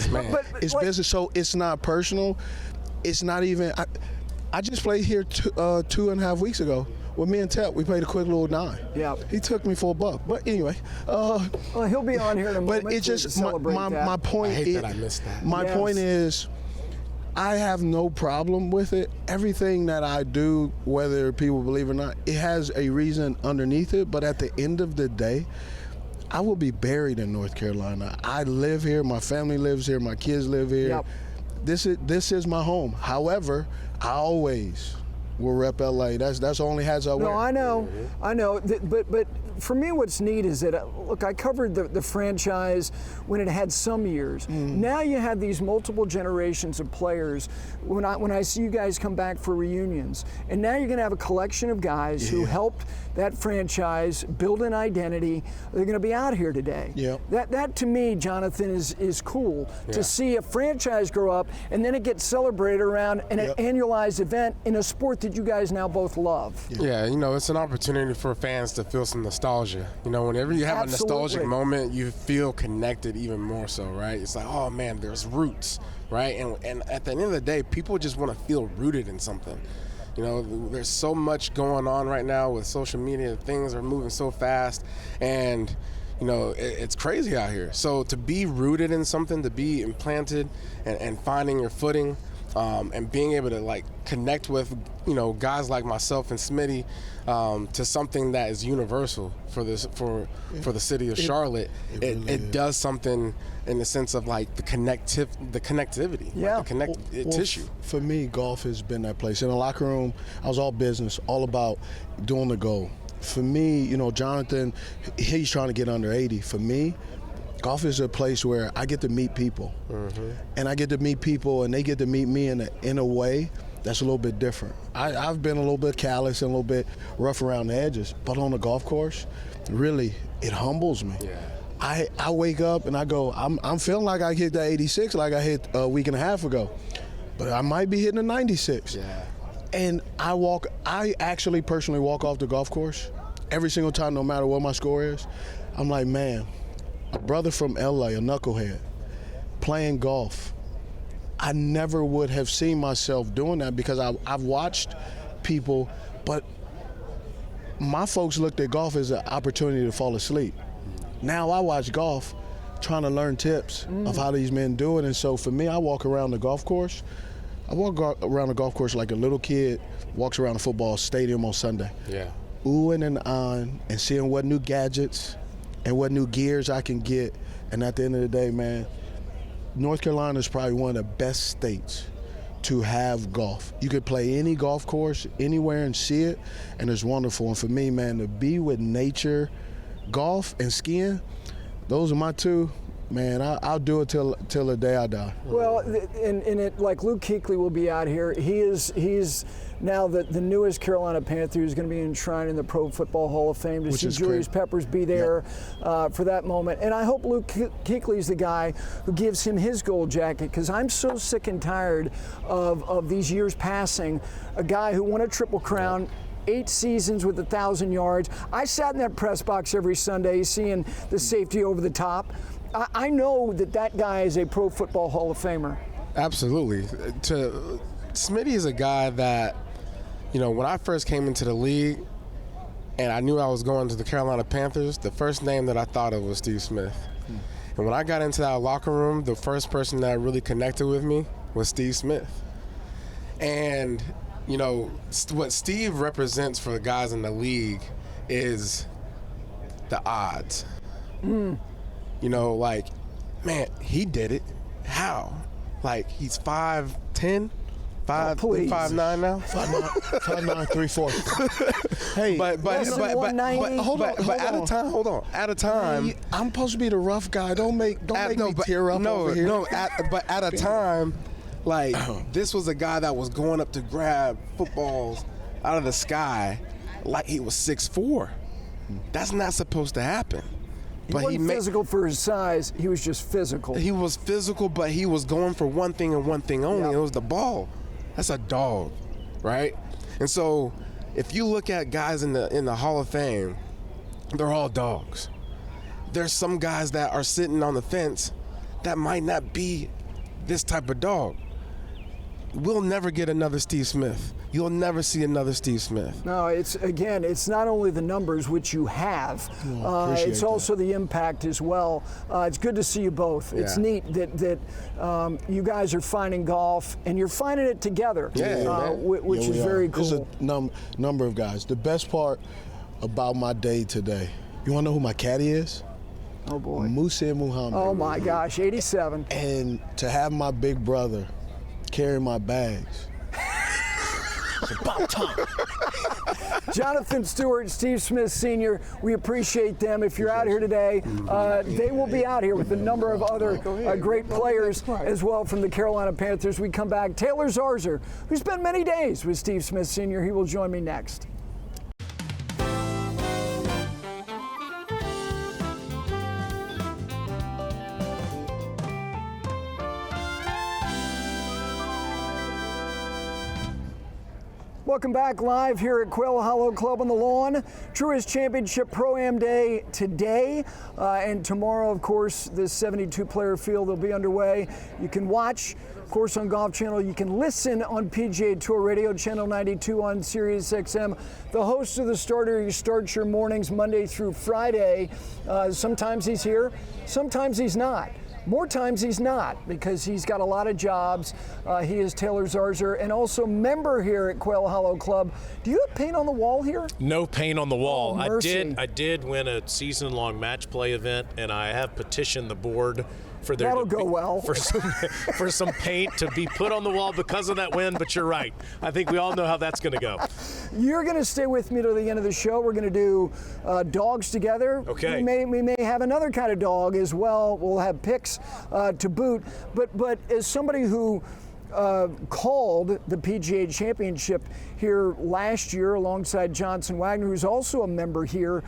business, so it's not personal. It's not even. I just played here 2.5 weeks ago with me and Tep. We played a quick little 9. Yeah. He took me for $1. But anyway. Well, he'll be on here in a moment. But it just to celebrate my point. I hate that I missed that. My point is, I have no problem with it. Everything that I do, whether people believe it or not, it has a reason underneath it. But at the end of the day, I will be buried in North Carolina. I live here. My family lives here. My kids live here. Yep. This is my home. However, I always will rep LA. That's the only hats I wear. No, I know. But for me, what's neat is that, look, I covered the franchise when it had some years. Now you have these multiple generations of players. When I see you guys come back for reunions, and now you're going to have a collection of guys who helped that franchise build an identity. They're going to be out here today. That to me, Jonathan, is cool to see a franchise grow up, and then it gets celebrated around an annualized event in a sport that you guys now both love. Yeah, you know, it's an opportunity for fans to feel some nostalgia. You know, whenever you have a nostalgic moment, you feel connected even more so, right? It's like, oh man, there's roots, right? And at the end of the day, people just want to feel rooted in something. You know, there's so much going on right now with social media. Things are moving so fast, and you know, it's crazy out here. So to be rooted in something, to be implanted and finding your footing, and being able to like connect with, you know, guys like myself and Smitty, to something that is universal for this for the city of Charlotte. It does something in the sense of like the connectivity, like the tissue. For me, golf has been that place. In the locker room, I was all business, all about doing the goal. For me, you know, Jonathan, he's trying to get under 80. For me, golf is a place where I get to meet people, and I get to meet people, and they get to meet me in a way that's a little bit different. I've been a little bit callous and a little bit rough around the edges, but on the golf course, really, it humbles me. I wake up and I go, I'm feeling like I hit that 86 like I hit a week and a half ago, but I might be hitting a 96. And I actually personally walk off the golf course every single time, no matter what my score is. I'm like, man, a brother from LA, a knucklehead, playing golf. I never would have seen myself doing that because I've watched people, but my folks looked at golf as an opportunity to fall asleep. Now I watch golf trying to learn tips of how these men do it. And so for me, I walk around the golf course. I walk around the golf course like a little kid walks around a football stadium on Sunday. Oohing and ahhing and seeing what new gadgets and what new gears I can get. And at the end of the day, man, North Carolina is probably one of the best states to have golf. You could play any golf course anywhere and see it, and it's wonderful. And for me, man, to be with nature, golf and skiing, those are my two. Man, I'll do it till the day I die. Well, and it, like Luke Kuechly will be out here. He's now the newest Carolina Panther who's going to be enshrined in the Pro Football Hall of Fame. To see Julius Peppers be there for that moment. And I hope Luke Kuechly's the guy who gives him his gold jacket, because I'm so sick and tired of these years passing. A guy who won a Triple Crown, 8 seasons with 1,000 yards. I sat in that press box every Sunday seeing the safety over the top. I know that guy is a Pro Football Hall of Famer. Absolutely. Smitty is a guy that, you know, when I first came into the league and I knew I was going to the Carolina Panthers, the first name that I thought of was Steve Smith. And when I got into that locker room, the first person that really connected with me was Steve Smith. And, you know, what Steve represents for the guys in the league is the odds. You know, like, man, he did it. How? Like, he's 5'10", 5'9" now. 5'9", 3/4. Hey, but at a time, I'm supposed to be the rough guy. Don't make me tear up over here. But at a time, like, this was a guy that was going up to grab footballs out of the sky like he was 6'4". That's not supposed to happen. He wasn't physical for his size. He was just physical. He was physical, but he was going for one thing and one thing only. It was the ball. That's a dog, right? And so, if you look at guys in the Hall of Fame, they're all dogs. There's some guys that are sitting on the fence that might not be this type of dog. We'll never get another Steve Smith. You'll never see another Steve Smith. No, it's not only the numbers, which you have, it's also the impact as well. It's good to see you both. It's neat that you guys are finding golf, and you're finding it together, which is very cool. There's a number of guys. The best part about my day today, you want to know who my caddy is? Oh, boy. Musa Muhammad. Oh, my gosh, 87. And to have my big brother carry my bags, it's about time. Jonathan Stewart, Steve Smith Sr., we appreciate them. If you're out here today, they will be out here with a number of other great players as well from the Carolina Panthers. We come back. Taylor Zarzour, who spent many days with Steve Smith Sr., he will join me next. Welcome back, live here at Quail Hollow Club on the lawn. Truist Championship Pro-Am Day today and tomorrow, of course, this 72-player field will be underway. You can watch, of course, on Golf Channel. You can listen on PGA Tour Radio, Channel 92 on Sirius XM. The host of the starter, he starts your mornings Monday through Friday. Sometimes he's here, sometimes he's not. More times he's not, because he's got a lot of jobs. He is Taylor Zarzour, and also member here at Quail Hollow Club. Do you have paint on the wall here? No paint on the wall. Oh, mercy. I did win a season-long match play event, and I have petitioned the board for there That'll go well. for some paint to be put on the wall because of that win. But you're right. I think we all know how that's going to go. You're going to stay with me to the end of the show. We're going to do dogs together. Okay. We may have another kind of dog as well. We'll have picks to boot. But as somebody who called the PGA Championship here last year alongside Johnson Wagner, who's also a member here,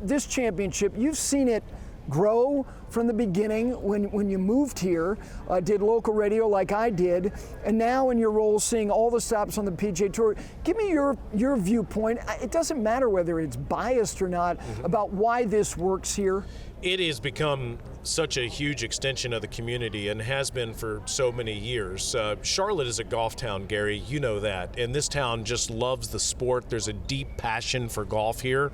this championship, you've seen it grow from the beginning when you moved here, did local radio like I did, and now in your role seeing all the stops on the PGA Tour. Give me your viewpoint. It doesn't matter whether it's biased or not, about why this works here. It has become such a huge extension of the community and has been for so many years. Charlotte is a golf town, Gary, you know that, and this town just loves the sport. There's a deep passion for golf here.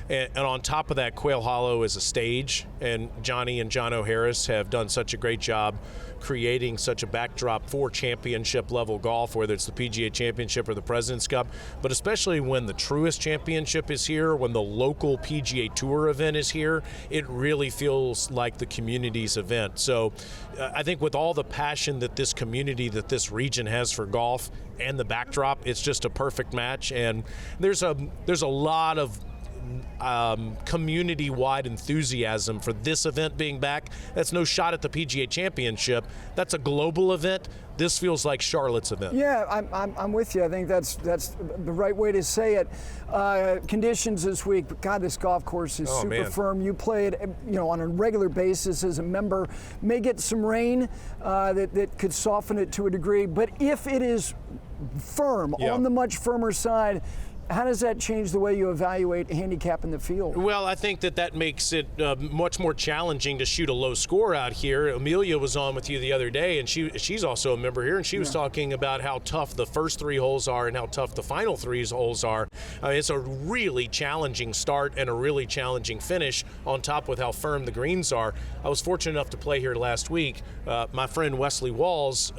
And on top of that, Quail Hollow is a stage, and Johnny and John O'Harris have done such a great job creating such a backdrop for championship level golf, whether it's the PGA Championship or the President's Cup, but especially when the Truist Championship is here, when the local PGA Tour event is here, it really feels like the community's event. So I think with all the passion that this community, that this region has for golf and the backdrop, it's just a perfect match. And there's a lot of community-wide enthusiasm for this event being back. That's no shot at the PGA Championship. That's a global event. This feels like Charlotte's event. Yeah, I'm with you. I think that's the right way to say it. Conditions this week, but God, this golf course is super firm. You play it, on a regular basis as a member. May get some rain that could soften it to a degree, but if it is firm, on the much firmer side, how does that change the way you evaluate handicap in the field? Well, I think that makes it much more challenging to shoot a low score out here. Amelia was on with you the other day, and she's also a member here, and she was talking about how tough the first 3 holes are and how tough the final 3 holes are. It's a really challenging start and a really challenging finish, on top with how firm the greens are. I was fortunate enough to play here last week. My friend Wesley Walls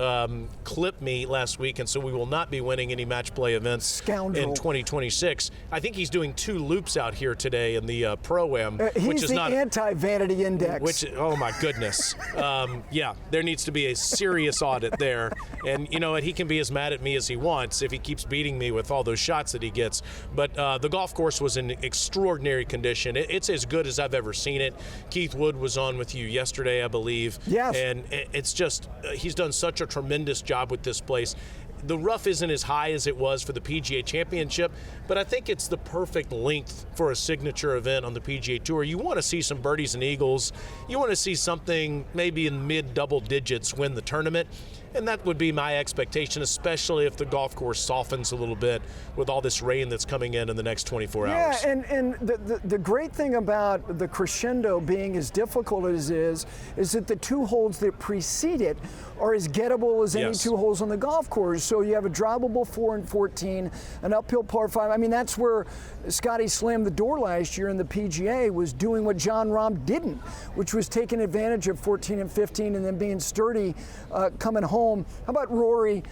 clipped me last week, and so we will not be winning any match play events in 2026. I think he's doing 2 loops out here today in the Pro-Am, which is not anti-vanity index. Which, oh my goodness, there needs to be a serious audit there. And you know what? He can be as mad at me as he wants if he keeps beating me with all those shots that he gets. But the golf course was in extraordinary condition. It's as good as I've ever seen it. Keith Wood was on with you yesterday, I believe. Yes. And it's just he's done such a tremendous job with this place. The rough isn't as high as it was for the PGA Championship, but I think it's the perfect length for a signature event on the PGA Tour. You want to see some birdies and eagles. You want to see something maybe in mid-double digits win the tournament. And that would be my expectation, especially if the golf course softens a little bit with all this rain that's coming in the next 24 hours. Yeah, and the great thing about the crescendo being as difficult as it is that the 2 holes that precede it are as gettable as any 2 holes on the golf course. So you have a drivable 4 and 14, an uphill par 5. I mean, that's where Scotty slammed the door last year in the PGA, was doing what Jon Rahm didn't, which was taking advantage of 14 and 15 and then being sturdy coming home. How about Rory?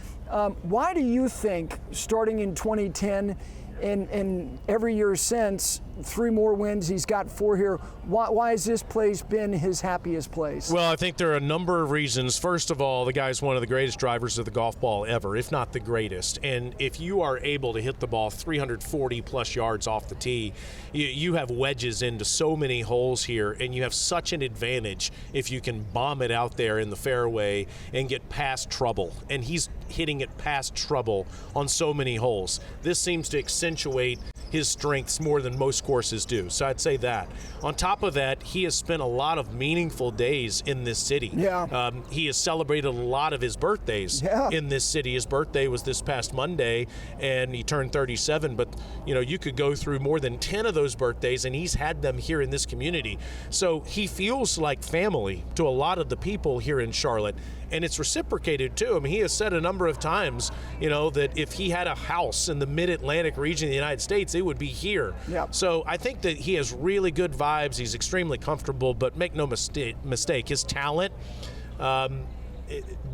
Why do you think, starting in 2010, in every year since. 3 more wins. He's got 4 here. Why has this place been his happiest place? Well, I think there are a number of reasons. First of all, the guy's one of the greatest drivers of the golf ball ever, if not the greatest. And if you are able to hit the ball 340 plus yards off the tee, you have wedges into so many holes here, and you have such an advantage if you can bomb it out there in the fairway and get past trouble. And he's hitting it past trouble on so many holes. This seems to accentuate his strengths more than most courses do. So I'd say that. On top of that, he has spent a lot of meaningful days in this city. Yeah. He has celebrated a lot of his birthdays in this city. His birthday was this past Monday, and he turned 37. But, you could go through more than 10 of those birthdays, and he's had them here in this community. So he feels like family to a lot of the people here in Charlotte. And it's reciprocated too. I mean, he has said a number of times, that if he had a house in the mid-Atlantic region of the United States, it would be here. Yep. So I think that he has really good vibes. He's extremely comfortable, but make no mistake, his talent,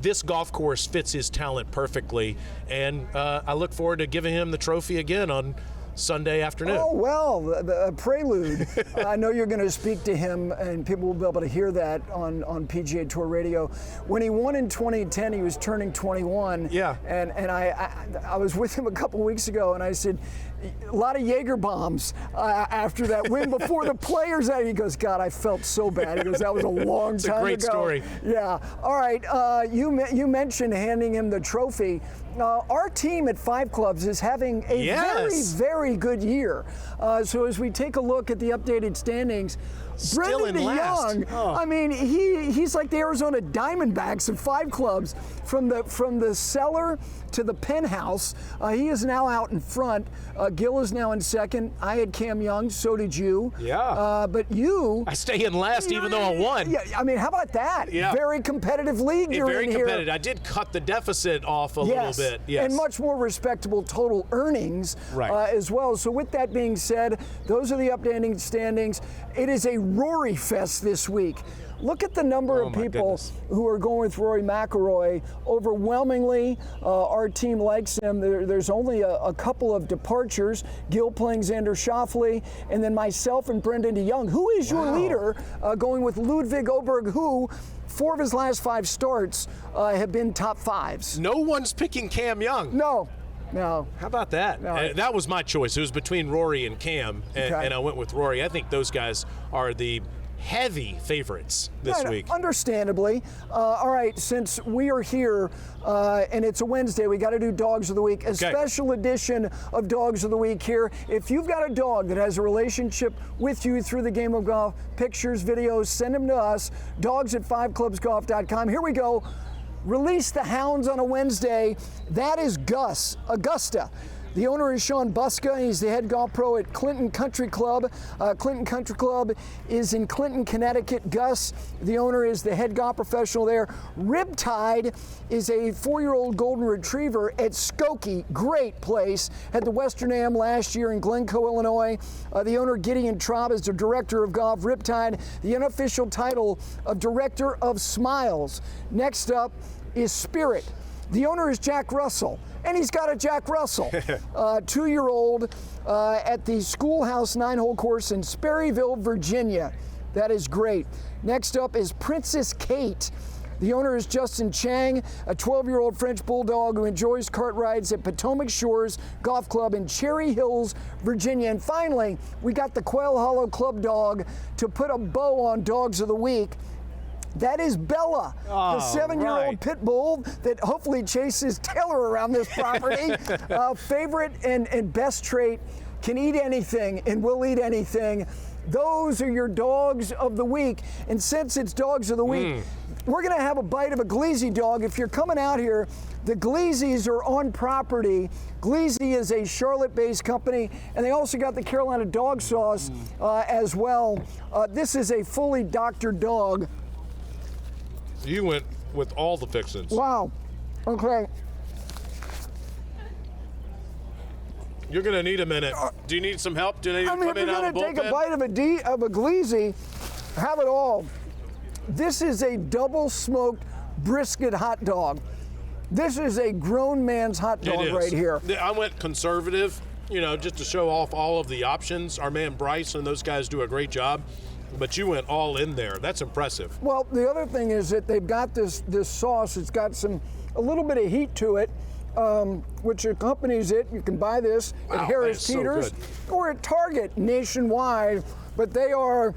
this golf course fits his talent perfectly. And I look forward to giving him the trophy again on Sunday afternoon. Oh, well, the prelude. I know you're going to speak to him, and people will be able to hear that on PGA Tour Radio. When he won in 2010, he was turning 21. Yeah. And I was with him a couple weeks ago, and I said, a lot of Jaeger bombs after that win before the players. He goes, God, I felt so bad. He goes, that was a long time ago. It's a great story. Yeah. All right. You mentioned handing him the trophy. Our team at 5 Clubs is having a very, very good year. So as we take a look at the updated standings, Brendan DeYoung, I mean, he's like the Arizona Diamondbacks of 5 Clubs. From the cellar to the penthouse, he is now out in front. Gil is now in second. I had Cam Young, so did you. Yeah. But you... I stay in last even though I won. Yeah, I mean, how about that? Yeah. Very competitive league you're very in competitive. here. I did cut the deficit off a little bit. Yes. And much more respectable total earnings as well. So with that being said, those are the updating standings. It is a Rory fest this week. Look at the number of people who are going with Rory McIlroy. Overwhelmingly, our team likes him. There's only a couple of departures. Gil playing Xander Schauffele, and then myself and Brendan DeYoung. Who is your leader going with Ludwig Åberg, who 4 of his last 5 starts have been top 5s? No one's picking Cam Young. No. How about that? No. That was my choice. It was between Rory and Cam, and I went with Rory. I think those guys are the heavy favorites this week. Understandably. All right, since we are here and it's a Wednesday, we got to do Dogs of the Week, a special edition of Dogs of the Week here. If you've got a dog that has a relationship with you through the game of golf, pictures, videos, send them to us, dogs@5clubsgolf.com. Here we go. Release the hounds on a Wednesday. That is Augusta. The owner is Sean Buska. He's the head golf pro at Clinton Country Club. Clinton Country Club is in Clinton, Connecticut. Gus, the owner, is the head golf professional there. Riptide is a 4-year-old golden retriever at Skokie. Great place. Had the Western Am last year in Glencoe, Illinois. The owner, Gideon Traub, is the director of golf. Riptide, the unofficial title of Director of Smiles. Next up is Spirit. The owner is Jack Russell. And he's got a Jack Russell, 2-year-old at the Schoolhouse 9-hole course in Sperryville, Virginia. That is great. Next up is Princess Kate. The owner is Justin Chang, a 12-year-old French bulldog who enjoys cart rides at Potomac Shores Golf Club in Cherry Hills, Virginia. And finally, we got the Quail Hollow Club dog to put a bow on Dogs of the Week. That is Bella, the 7-year-old pit bull that hopefully chases Taylor around this property. Favorite and best trait, can eat anything and will eat anything. Those are your Dogs of the Week. And since it's Dogs of the Week, we're going to have a bite of a Gleazy dog. If you're coming out here, the Gleazys are on property. Gleazy is a Charlotte-based company, and they also got the Carolina dog sauce as well. This is a fully doctored dog. You went with all the fixins. Wow. Okay. You're going to need a minute. Do you need some help? Do you need to come in out of the bullpen? If you're going to take a bite of a Gleazy, have it all. This is a double smoked brisket hot dog. This is a grown man's hot dog right here. I went conservative. just to show off all of the options. Our man Bryson and those guys do a great job, but you went all in there. That's impressive. Well, the other thing is that they've got this sauce. It's got a little bit of heat to it, which accompanies it. You can buy this at Harris Teeter's or at Target nationwide, but they are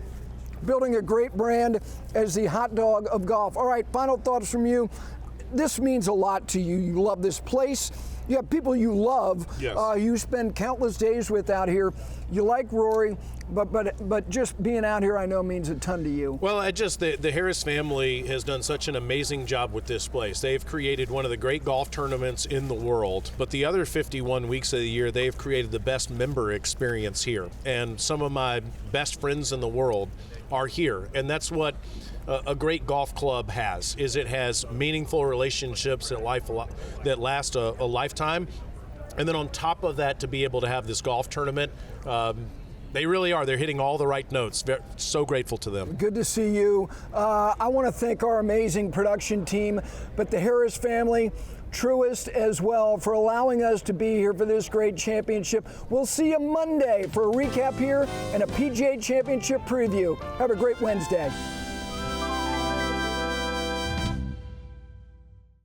building a great brand as the hot dog of golf. All right, final thoughts from you. This means a lot to you. You love this place. You have people you love. Yes. You spend countless days with out here. You like Rory, but just being out here, I know, means a ton to you. Well, the Harris family has done such an amazing job with this place. They've created one of the great golf tournaments in the world, but the other 51 weeks of the year, they've created the best member experience here. And some of my best friends in the world are here, and that's what a great golf club has. It has meaningful relationships that last a lifetime, and then on top of that, to be able to have this golf tournament, they really are. They're hitting all the right notes. So grateful to them. Good to see you. I want to thank our amazing production team, but the Harris family, Truist as well, for allowing us to be here for this great championship. We'll see you Monday for a recap here and a PGA Championship preview. Have a great Wednesday.